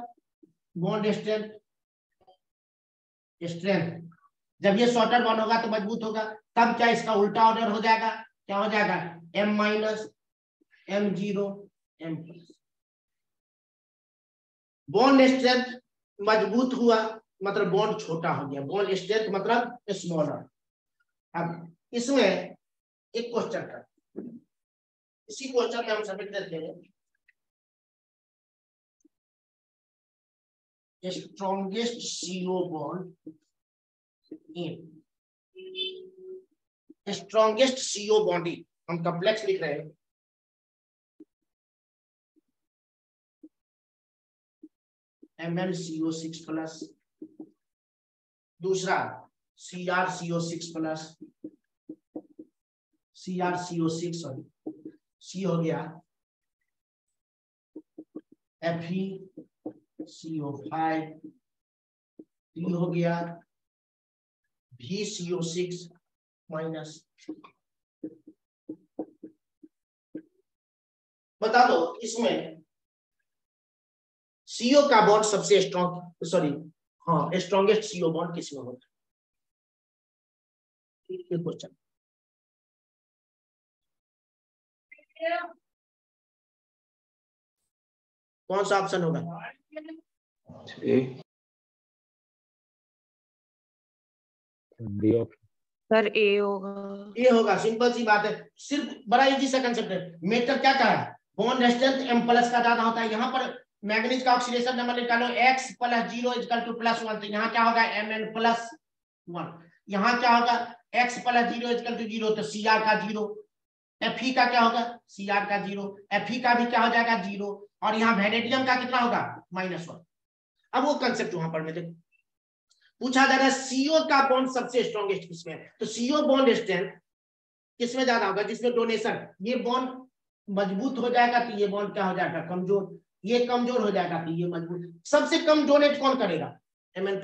bond strength, जब ये शॉर्टर बॉन्ड होगा तो मजबूत होगा, तब क्या इसका उल्टा ऑर्डर हो जाएगा, क्या हो जाएगा, M-, M0, M+। Bond strength मजबूत हुआ मतलब बॉन्ड छोटा हो गया, बॉन्ड स्ट्रेंथ मतलब स्मॉलर। अब इसमें एक क्वेश्चन कर, इसी क्वेश्चन में हम सबमिट करते हैं, strongest CO bond in, strongest CO bond in, हम कॉम्प्लेक्स लिख रहे हैं, MnCO6+, दूसरा CrCO6+, CrCO6 सॉरी, C हो गया, FeCO5, D हो गया, VCO6-। बता दो इसमें CO का बॉन्ड सबसे स्ट्रॉन्ग, सॉरी हाँ, स्ट्रॉन्गेस्ट CO बॉन्ड किसमें होता है, ये क्वेश्चन। कौन सा ऑप्शन होगा, सर A होगा। ये होगा, सिंपल सी बात है, सिर्फ बड़ा इजी सा कंसेप्ट है। मेटल क्या कहा है, बॉन्ड स्ट्रेंथ M+ का ज्यादा होता है। यहाँ पर मैग्नीज का ऑक्सीडेशन नंबर निकालो, X + 0 = +1, तो यहाँ क्या होगा, Mn+1। यहाँ क्या होगा, X + 0 = 0, तो Cr का 0, Fe का क्या होगा, Cr का 0, Fe का भी क्या हो जाएगा, 0, और यहाँ वेनेडियम का कितना होगा, -1। अब वो कंसेप्ट वहां पर में देखो, पूछा जा रहा है CO का बॉन्ड सबसे स्ट्रॉन्गेस्ट किसमें है, तो CO बॉन्ड स्ट्रेंथ किसमें ज्यादा होगा, जिसमें डोनेशन, ये बॉन्ड मजबूत हो जाएगा तो ये बॉन्ड क्या हो जाएगा, कमजोर, ये कमजोर हो जाएगा तो ये मजबूत। सबसे कम डोनेट कौन करेगा, Mn+,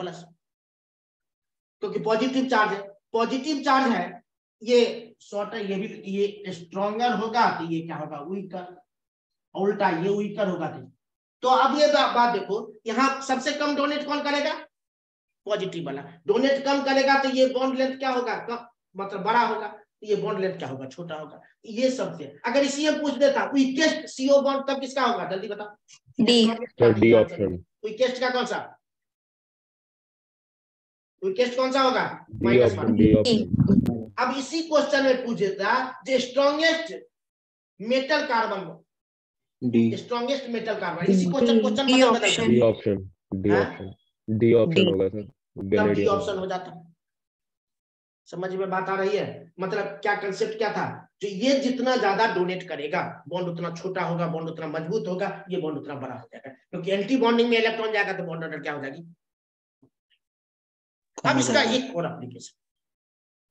क्योंकि पॉजिटिव चार्ज है, पॉजिटिव चार्ज है, ये शॉर्टर, ये भी, ये स्ट्रॉन्गर होगा तो ये क्या होगा, वीकर, उल्टा ये वीकर होगा। तो अब ये बात देखो, यहाँ सबसे कम डोनेट कौन करेगा, पॉजिटिव वाला। डोनेट कम करेगा तो ये बॉन्ड लेंथ क्या होगा, कम, मतलब बड़ा होगा, तो ये बॉन्ड लेंथ क्या होगा, छोटा होगा। ये सबसे, अगर इसी में पूछ देता वीकेस्ट CO बॉन्ड तब किसका होगा, जल्दी बता, D ऑप्शन। वीकेस्ट का कौन सा, वीकेस्ट कौन सा होगा, D ऑप्शन। अब इसी क्वेश्चन में पूछ देता जो strongest metal carbon bond, D strongest metal carbon. इसी क्वेश्चन डी बदल ऑप्शन। डी ऑप्शन डी हाँ? ऑप्शन डी ऑप्शन होगा सर, तब डी वेनेडियम। ऑप्शन हो जाता। समझ में बात आ रही है? मतलब क्या कंसेप्ट क्या था, जो ये जितना ज्यादा डोनेट करेगा बॉन्ड उतना छोटा होगा, बॉन्ड उतना मजबूत होगा, ये बॉन्ड उतना बड़ा हो जाएगा, क्योंकि एंटी बॉन्डिंग में इलेक्ट्रॉन जाएगा तो बॉन्ड ऑर्डर क्या हो जाएगी। अब इसका एक और एप्लीकेशन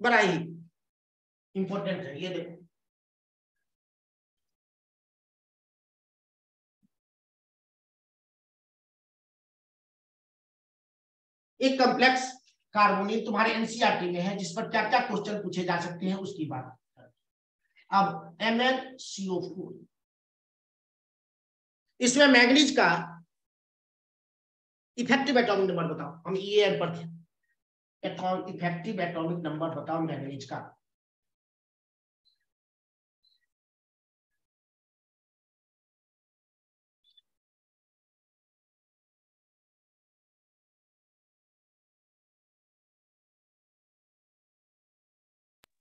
बड़ा ही इंपॉर्टेंट है, ये देखो। एक कॉम्प्लेक्स कार्बोनिल तुम्हारे एनसीईआरटी में है, जिस पर क्या क्या क्वेश्चन पूछे जा सकते हैं उसकी बात। अब MnCO4, इसमें मैंगनीज का इफेक्टिव एटॉमिक नंबर बताओ। हम EAN पर थे, इफेक्टिव एटॉमिक नंबर बताओ मैंगनीज का।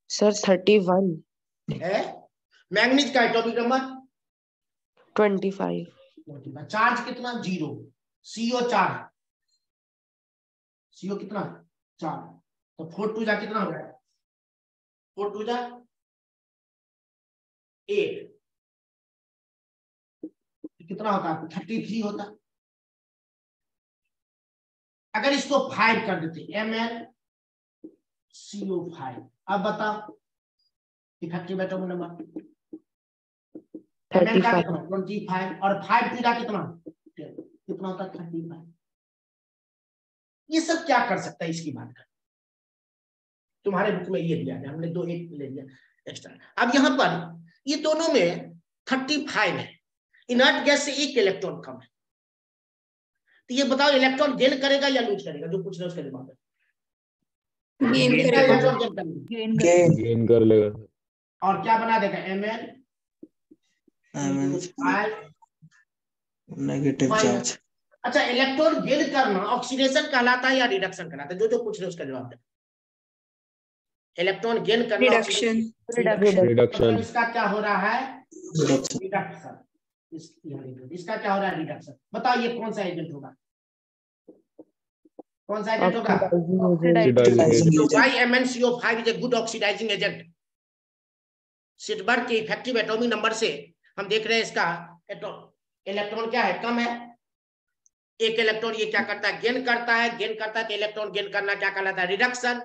सर 31 है मैंगनीज का एटॉमिक नंबर 25। चार्ज कितना, 0। CO 4, CO कितना 4, तो 4 2 जा कितना हो जाएगा, 4 2 जा 8, कितना होता है 33 होता। अगर इसको 5 कर देते MnCO5, अब बताओ इफेक्टिव एटॉमिक नंबर 25 और 5 2 जा कितना होता है 35। ये सब क्या कर सकता है इसकी बात कर, तुम्हारे बुक में ये दिया है, हमने 2 1 ले लिया एक्स्ट्रा। अब यहाँ पर ये दोनों में 35 है, इनर्ट गैस से 1 इलेक्ट्रॉन कम है, तो ये बताओ इलेक्ट्रॉन गेन करेगा या लूज करेगा, जो पूछ रहे हैं उसके जवाब। गेन करेगा। गेन कर लेगा। और क्या बना देगा MnCO5 नेगेटिव चार्ज। अच्छा, इलेक्ट्रॉन गेन करना ऑक्सीडेशन कहलाता है या रिडक्शन कहलाता है, जो पूछ रहे हैं उसका जवाब दे। इलेक्ट्रॉन गेन करना रिडक्शन। रिडक्शन। इसका क्या हो रहा है, रिडक्शन। इसका क्या हो रहा है, रिडक्शन। बताओ ये कौन सा एजेंट होगा, कौन सा एजेंट होगा। Why MnCO5 is a good oxidizing agent? सिटबर्ग के इफेक्टिव एटॉमिक नंबर से हम देख रहे हैं इसका इलेक्ट्रॉन क्या है, कम है। 1 इलेक्ट्रॉन ये क्या करता है, गेन करता है, तो इलेक्ट्रॉन गेन करना क्या कहलाता है, रिडक्शन।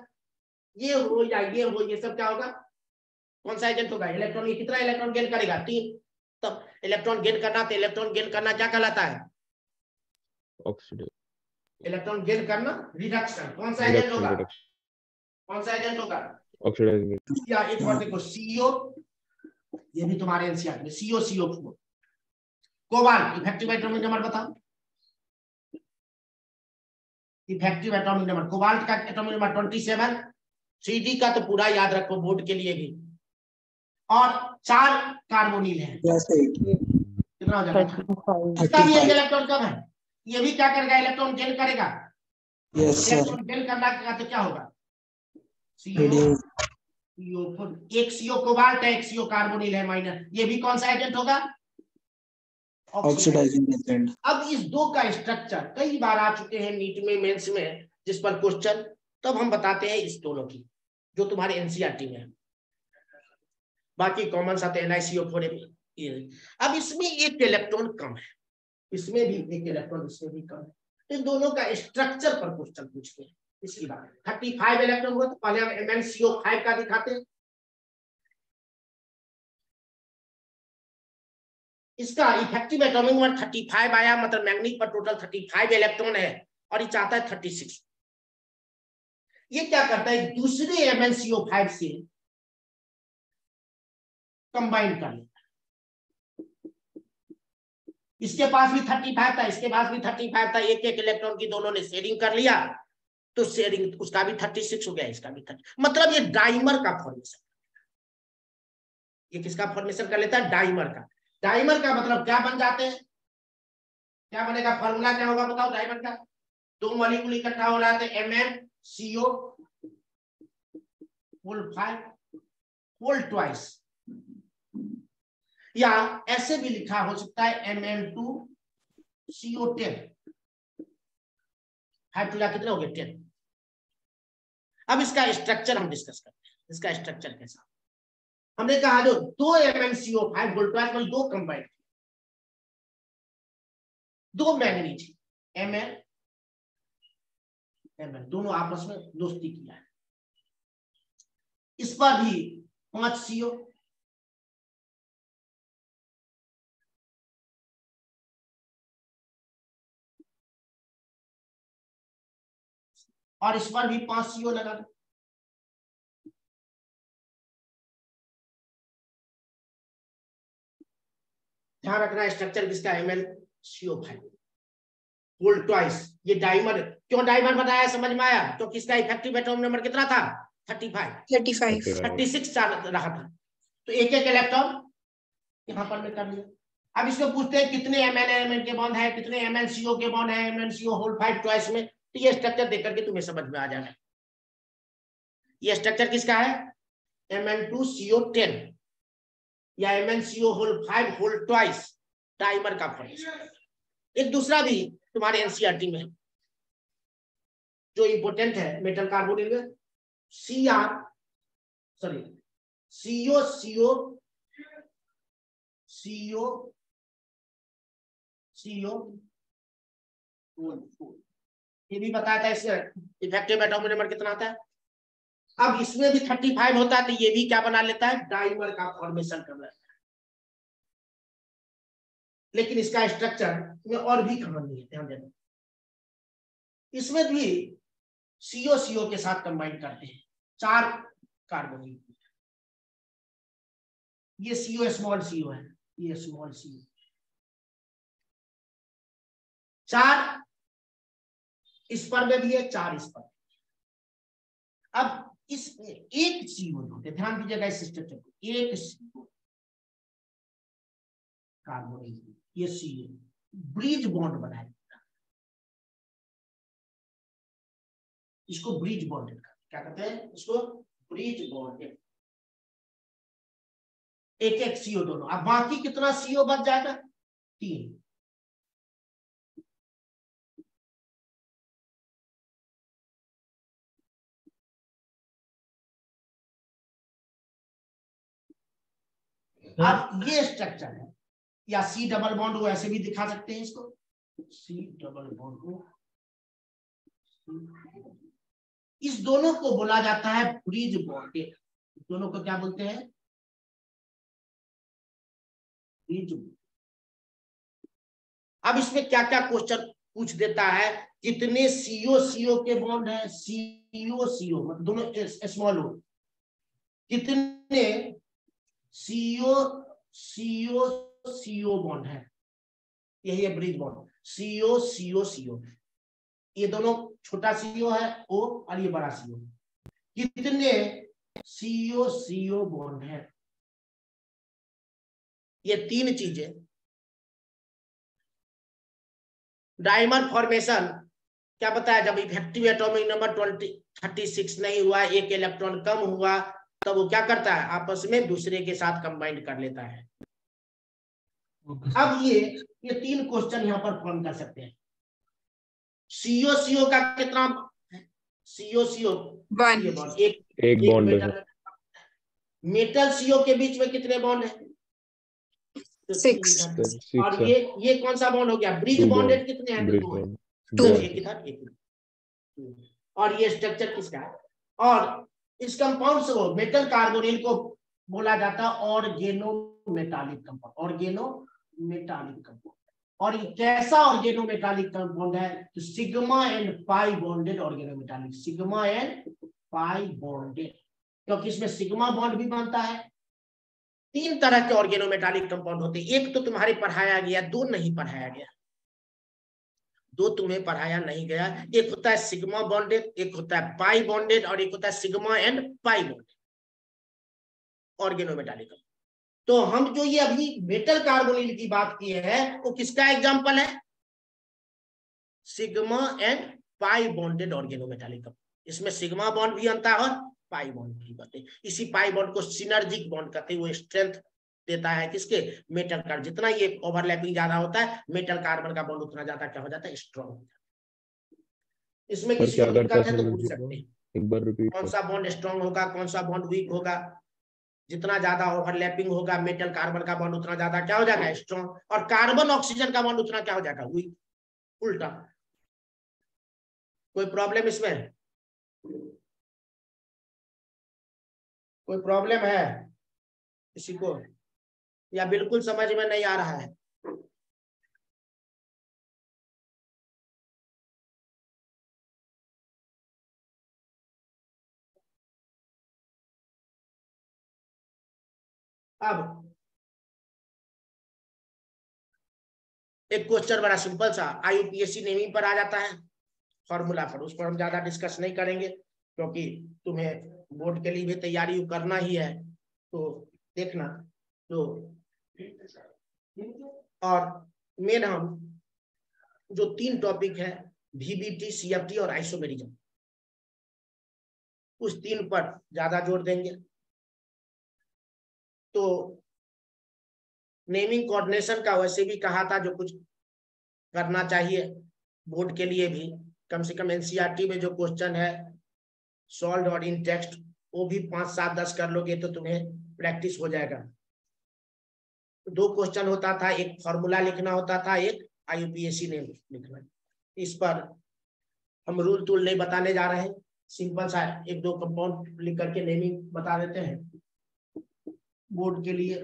ये हो या ये हो, ये सब क्या होगा, कौन सा एजेंट होगा। इलेक्ट्रॉन ये कितना इलेक्ट्रॉन गेन करेगा, 3, तब इलेक्ट्रॉन गेन करना, तो इलेक्ट्रॉन गेन करना क्या कहलाता है, इलेक्ट्रॉन गेन करना रिडक्शन। कौन सा एजेंट होगा, कौन सा एजेंट होगा, ऑक्सीडाइजिंग। या एक बार देखो CO, ये भी तुम्हारे एनसीईआरटी में CO cobalt effective atomic number बताओ, इफेक्टिव एटॉमिक नंबर कोबाल्ट का एटॉमिक नंबर 27। CD का तो पूरा याद रखो बोर्ड के लिए भी। और 4 कार्बोनिल है, कितना हो जाएगा, इसका भी एक इलेक्ट्रॉन कम है, ये भी क्या करेगा, इलेक्ट्रॉन गेन करेगा। इलेक्ट्रॉन गेन करना तो क्या होगा, एक CO कोबाल्ट है, एक CO कार्बोनिल है माइनर, ये भी कौन सा एजेंट होगा, ऑक्सीडाइजिंग एजेंट। अब इस 2 का स्ट्रक्चर कई बार आ चुके हैं नीट में, मेंस में, जिस पर क्वेश्चन, तब हम बताते हैं इस दोनों की, जो तुम्हारे एनसीईआरटी में है। बाकी कॉमन आते हैं NiCO4। अब इसमें 1 इलेक्ट्रॉन कम है, इसमें भी 1 इलेक्ट्रॉन, इसमें भी कम है। इन दोनों का स्ट्रक्चर पर क्वेश्चन पूछते हैं इसकी बात। 35 इलेक्ट्रॉन हुआ, तो पहले हम MnCO5 का दिखाते हैं। इसका इफेक्टिव एटॉमिक नंबर 35 आया, मतलब मैंगनीज पर टोटल 35 इलेक्ट्रॉन है, और ये चाहता है 36। ये क्या करता है, दूसरे MnCO5 से कंबाइन कर लेता है। इसके पास भी 35 था, इसके पास भी 35 था, एक इलेक्ट्रॉन की दोनों ने शेयरिंग कर लिया, तो शेयरिंग उसका भी 36 हो गया, इसका भी 30। मतलब ये डाइमर का फॉर्मेशन, ये किसका फॉर्मेशन कर लेता है, डाइमर का। डाइमर का मतलब क्या बन जाते हैं, क्या बनेगा, फॉर्मूला क्या होगा बताओ डाइमर का। 2 मॉलिक्यूल इकट्ठा हो रहा है, MnCO5 होल ट्वाइस। या ऐसे भी लिखा हो सकता है Mn2CO10। 5 टू कितने हो गए 10। अब इसका स्ट्रक्चर हम डिस्कस करते हैं, इसका स्ट्रक्चर कैसा। हमने कहा जो 2 MnCO5 वोल्टाइल में 2 कंबाइंड, 2 मैंगनीज Mn दोनों आपस में दोस्ती किया है। इस पर भी 5 CO, और इस पर भी 5 CO लगा दो। ध्यान रखना स्ट्रक्चर किसका, MnCO5 वोल्ट ट्वाइस। ये डाइमर, क्यों डाइमर बताया समझ में आया? तो किसका इफेक्टिव एटॉमिक नंबर कितना था? 35 36 रहा था। तो एक एक इलेक्ट्रॉन यहां पर मैं कर लिया। अब इसको पूछते हैं कितने Mn के बॉन्ड है, कितने MnCO के बॉन्ड है MnCO होल 5 ट्वाइस में। तो ये स्ट्रक्चर देख करके तुम्हें समझ में आ जाना। ये स्ट्रक्चर किसका है? Mn2CO10 या MnCO whole 5 whole twice dimer का फॉर्मेशन। एक दूसरा भी तुम्हारे एनसीईआरटी में जो इंपोर्टेंट है मेटल कार्बोनिल में, CO ये भी बताया था, इससे इफेक्टिव एटॉमिक नंबर कितना आता है। अब इसमें भी 35 होता है, तो ये भी क्या बना लेता है, डाइमर का फॉर्मेशन कर लेता है। लेकिन इसका स्ट्रक्चर में और भी कहानी है, ध्यान देना। इसमें भी CO के साथ कंबाइन करते हैं 4 कार्बोनिल। ये CO स्मॉल CO है, ये स्मॉल CO 4 इस पर में भी है, 4 इस पर। अब इस एक CO होते, ध्यान दीजिएगा इस स्ट्रक्चर को, एक CO कार्बोनिल, ये CO ब्रिज बॉन्ड बनाएगा, इसको ब्रिज बॉन्डेड क्या कहते हैं, इसको ब्रिज बॉन्डेड। एक एक CO दोनों। अब बाकी कितना CO बच जाएगा? 3। अब ये स्ट्रक्चर है, या C डबल बॉन्ड को ऐसे भी दिखा सकते हैं, इसको C डबल बॉन्ड को, इस दोनों को बोला जाता है ब्रिज बॉन्डेड। दोनों को क्या बोलते हैं? ब्रिज। अब इसमें क्या क्या क्वेश्चन पूछ देता है, कितने CO के बॉन्ड है, CO मतलब दोनों स्मॉल हो, कितने CO बॉन्ड है, यही है ब्रिज बॉन्ड। CO ये दोनों छोटा CO है O, और ये बड़ा CO। कितने CO बॉन्ड है, ये 3 चीजें। डाइमर फॉर्मेशन क्या बताया, जब इफेक्टिव एटॉमिक नंबर 36 नहीं हुआ, एक इलेक्ट्रॉन कम हुआ, तब वो क्या करता है, आपस में दूसरे के साथ कंबाइन कर लेता है। अब ये 3 क्वेश्चन यहाँ पर फॉर्म कर सकते हैं। CO का कितना, CO 1 एक बॉन्ड है। मेटल CO के बीच में कितने बॉन्ड है? 6। और ये कौन सा बॉन्ड हो गया, ब्रिज बॉन्डेड कितने हैं? 2 है। और ये स्ट्रक्चर किसका है? और इस कंपाउंड से मेटल कार्बोनिल को बोला जाता है ऑर्गेनोमेटालिक कंपाउंड, ऑर्गेनोमेटालिक कंपाउंड। और ये कैसा ऑर्गेनोमेटालिक कंपाउंड है? तो sigma and pi bonded organometallic, sigma and pi bonded, क्योंकि इसमें सिग्मा बॉन्ड भी बनता है। 3 तरह के ऑर्गेनोमेटालिक कंपाउंड होते हैं। एक तो तुम्हारे पढ़ाया गया, 2 नहीं पढ़ाया गया। 2 तुम्हें पढ़ाया नहीं गया। एक होता है सिग्मा बॉन्डेड, एक होता है पाई बॉन्डेड, और एक होता है sigma and pi bonded organometallic. तो हम जो ये अभी मेटल कार्बोनिल की बात की है, वो किसका एग्जांपल है? Sigma and pi bonded organometallic. इसमें सिग्मा बॉन्ड भी बनता है और पाई बॉन्ड भी बनते हैं। इसी पाई बॉन्ड को सिनर्जिक बॉन्ड कहते हैं, वो स्ट्रेंथ देता है किसके, मेटल का। जितना ये ओवरलैपिंग ज्यादा होता है मेटल कार्बन का बॉन्ड उतना ज्यादा क्या हो जाता है, स्ट्रॉन्ग। इसमें सर किसी क्या को करता दिक्कत है है तो सर, पूछ सकते हैं, एक बार रिपीट कौन कर। सा बॉन्ड स्ट्रॉन्ग होगा, कौन सा बॉन्ड वीक होगा। जितना ज्यादा ओवरलैपिंग होगा मेटल कार्बन का बॉन्ड उतना ज्यादा क्या हो जाएगा, स्ट्रॉन्ग, और कार्बन ऑक्सीजन का बॉन्ड उतना क्या हो जाएगा, वीक, उल्टा। कोई प्रॉब्लम इसमें, कोई प्रॉब्लम है किसी को, या बिल्कुल समझ में नहीं आ रहा है? अब एक क्वेश्चन बड़ा सिंपल सा IUPAC नेमिंग पर आ जाता है, फॉर्मूला पर, उस पर हम ज्यादा डिस्कस नहीं करेंगे क्योंकि तुम्हें बोर्ड के लिए भी तैयारी करना ही है, तो देखना। तो और मेन हम जो 3 टॉपिक है, VBT, CFT और आइसोमेरिज्म, उस 3 पर ज्यादा जोर देंगे। तो नेमिंग कोऑर्डिनेशन का वैसे भी कहा था जो कुछ करना चाहिए बोर्ड के लिए भी, कम से कम NCERT में जो क्वेश्चन है सॉल्व और इन टेक्स्ट, वो भी 5, 7, 10 कर लोगे तो तुम्हें प्रैक्टिस हो जाएगा। 2 क्वेश्चन होता था, एक फॉर्मूला लिखना होता था, एक IUPAC नेम लिखना। इस पर हम रूल टूल नहीं बताने जा रहे हैं, सिंपल सा 1-2 कंपाउंड लिख करके नेमिंग बता देते हैं बोर्ड के लिए।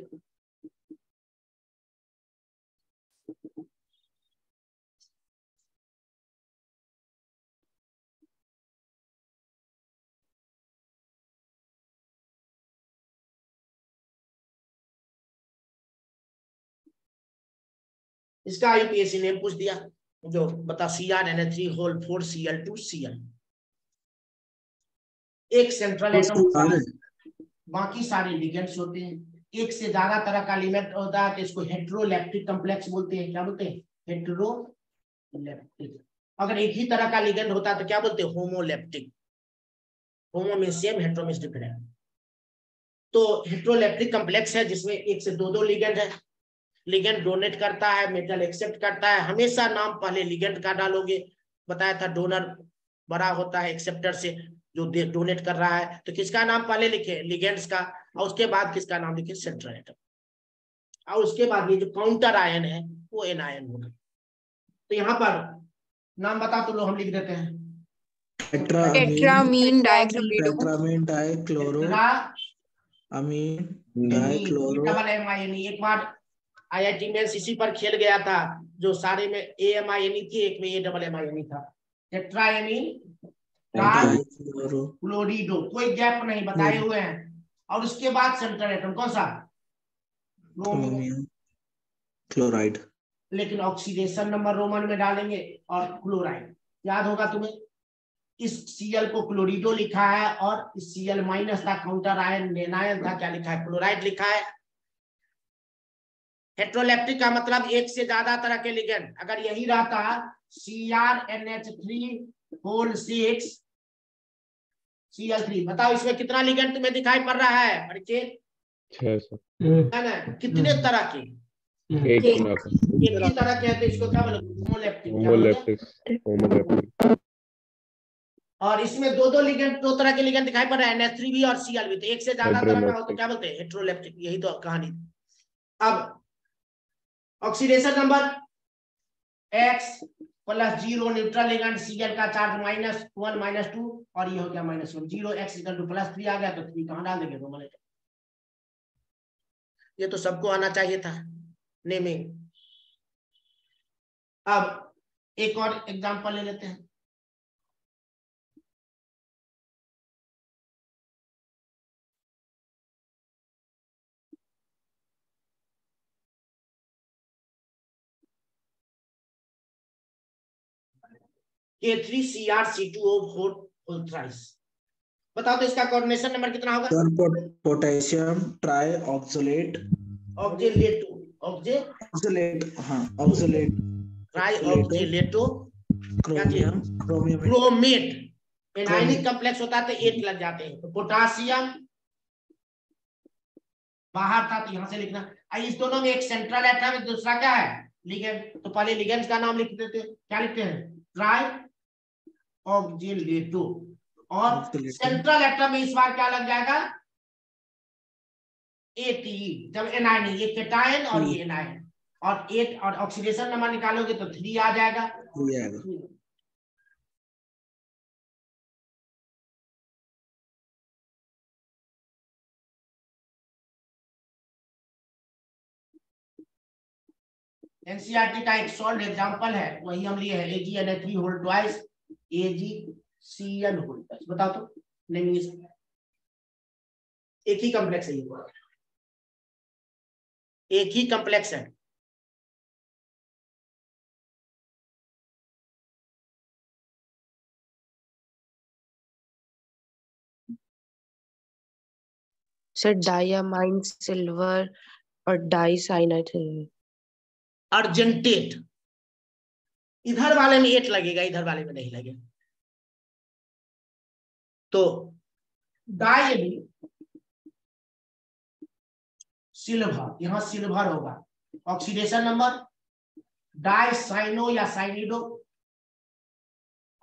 इसका IUPAC नेम पूछ दिया, जो बता CrNH3 होल 4Cl2Cl, एक सेंट्रल एटम होता है, बाकी सारे लिगेंड्स होते हैं। एक से ज्यादा तरह का एलिमेंट होता है तो इसको हेटेरोलैप्टिक कॉम्प्लेक्स बोलते हैं। क्या बोलते हैं, हेटेरोलैप्टिक। अगर एक ही तरह का लिगेंड होता है तो क्या बोलते हैं, homoleptic. Homo means same, hetero means different. तो हेटेरोलैप्टिक कॉम्प्लेक्स है जिसमें 1 से 2 लिगेंड है। लिगेंड डोनेट करता है, मेटल एक्सेप्ट करता है। हमेशा नाम पहले लिगेंड का डालोगे, बताया था डोनर बड़ा होता है एक्सेप्टर से, जो डोनेट कर रहा है, तो किसका नाम पहले लिखे, लिगेंड्स का, और उसके बाद किसका नाम लिखे, सेंट्रल एटम, और उसके बाद ये जो काउंटर आयन है वो एनायन होगा। तो यहाँ पर नाम बता तो लो, हम लिख देते हैं। टेट्रामीन डाइक्लोरो, टेट्रामीन डाइक्लोरो, अमीन डाइक्लोरो, डबल एमाइनी। एक बार IIT में इसी पर खेल गया था, जो सारे में AMINE थी, एक में ये डबल एमाइनी था। टेट्राएमीन क्लोरिडो, कोई गैप नहीं बताए हुए हैं। और उसके बाद सेंट्रल एटम कौन सा, क्लोराइड। लेकिन ऑक्सीडेशन नंबर रोमन में डालेंगे और क्लोराइड। याद होगा तुम्हें, इस Cl को क्लोरिडो लिखा है और इस Cl माइनस का काउंटर आयन एनायन था, क्या लिखा है, क्लोराइड लिखा है। हेटेरोलैप्टिक का मतलब 1 से ज्यादा तरह के लिगेंड। अगर यही रहता CrNH3 होल 6Cl3, बताओ इसमें कितना लिगेंड तुम्हें दिखाई पड़ रहा है, परिचित? 6 है ना, कितने तरह के, एक ही तरह के हैं, तो इसको क्या बोलोगे, होमोलैप्टिक। और इसमें 2 लिगेंड, 2 तरह के लिगेंड दिखाई पड़ रहा है, NH3 भी और Cl भी। तो 1 से ज्यादा तरह का हो तो क्या बोलते हैं, हेटेरोलैप्टिक। यही तो कहानी। अब oxidation number X + 0, neutral ligand Cl का चार्ज -1 -2, और ये हो गया -1। 0 x = +3 आ गया, तो 3 कहां डाल देंगे, रोमन एटम। ये तो सबको आना चाहिए था नेमिंग। अब एक और एग्जांपल ले लेते हैं। K3CrC2O4 thrice. बताओ तो इसका कोऑर्डिनेशन नंबर कितना होगा, potassium try oxalate, try ऑक्सलेटो, chromate. Anionic complex होता है तो 8 लग जाते हैं। तो पोटासियम बाहर था तो यहाँ से लिखना। इस दोनों में एक सेंट्रल एटम है, दूसरा क्या है लिगेंड। तो पहले लिगेंड का नाम लिख देते, क्या लिखते हैं ट्राई ऑक्जिलेटो। और सेंट्रल एटम में इस बार क्या लग जाएगा एटी, जब एनायन, ये केटायन और ये एनायन, और 8 और ऑक्सीडेशन नंबर निकालोगे तो 3 आ जाएगा। एनसीईआरटी का एक सॉल्व एग्जांपल है, वही हम लिए हैं AgNH3 whole twice AgCN whole twice. बताओ तो नहीं, एक ही कॉम्प्लेक्स है, ये एक ही कॉम्प्लेक्स है। सर डायमाइन सिल्वर और डाइसाइनाइड सिल्वर। अर्जेंटेट, इधर वाले में 8 लगेगा, इधर वाले में नहीं लगेगा। तो डाई सिल्वर, यहां सिल्वर होगा, ऑक्सीडेशन नंबर डाइसाइनो या साइनिडो,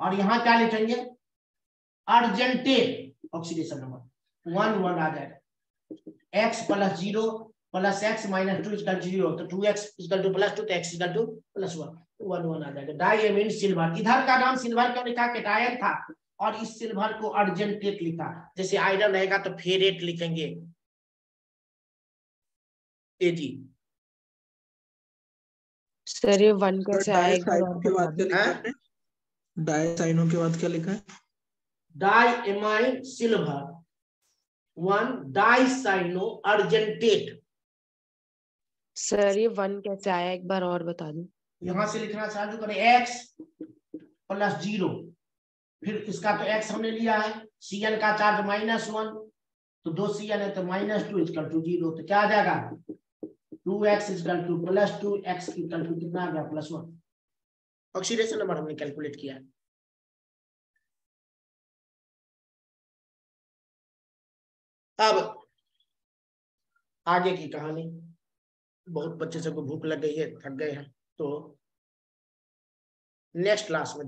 और यहां क्या लिखेंगे अर्जेंटेट, ऑक्सीडेशन नंबर 1 1 आ जाएगा। x + 0 + x - 2 = 0, तो 2x = +2, तो x = +1, 1 1 आ जाएगा। डायमीन सिल्वर, इधर का नाम सिल्वर क्यों लिखा, केटायन था, और इस सिल्वर को अर्जेंटेट लिखा। जैसे आयरन रहेगा तो फेरेट लिखेंगे Ag। सर ये 1 कैसे आएगा? के बाद क्या लिखा है? डाइसाइनो के बाद क्या लिखा है? Diammine silver 1 dicyano argentate. Sir ये 1 कैसे आया, एक बार और बता दो। यहां से लिखना चालू करें x + 0, फिर इसका तो x हमने लिया है, Cn का चार्ज -1, तो 2 Cn है तो -2 = 0, तो क्या आ जाएगा 2x = +2, x = कितना आ गया +1। ऑक्सीडेशन नंबर हमने कैलकुलेट किया है। अब आगे की कहानी, बहुत बच्चे सबको भूख लग गई है, थक गए हैं, तो नेक्स्ट क्लास में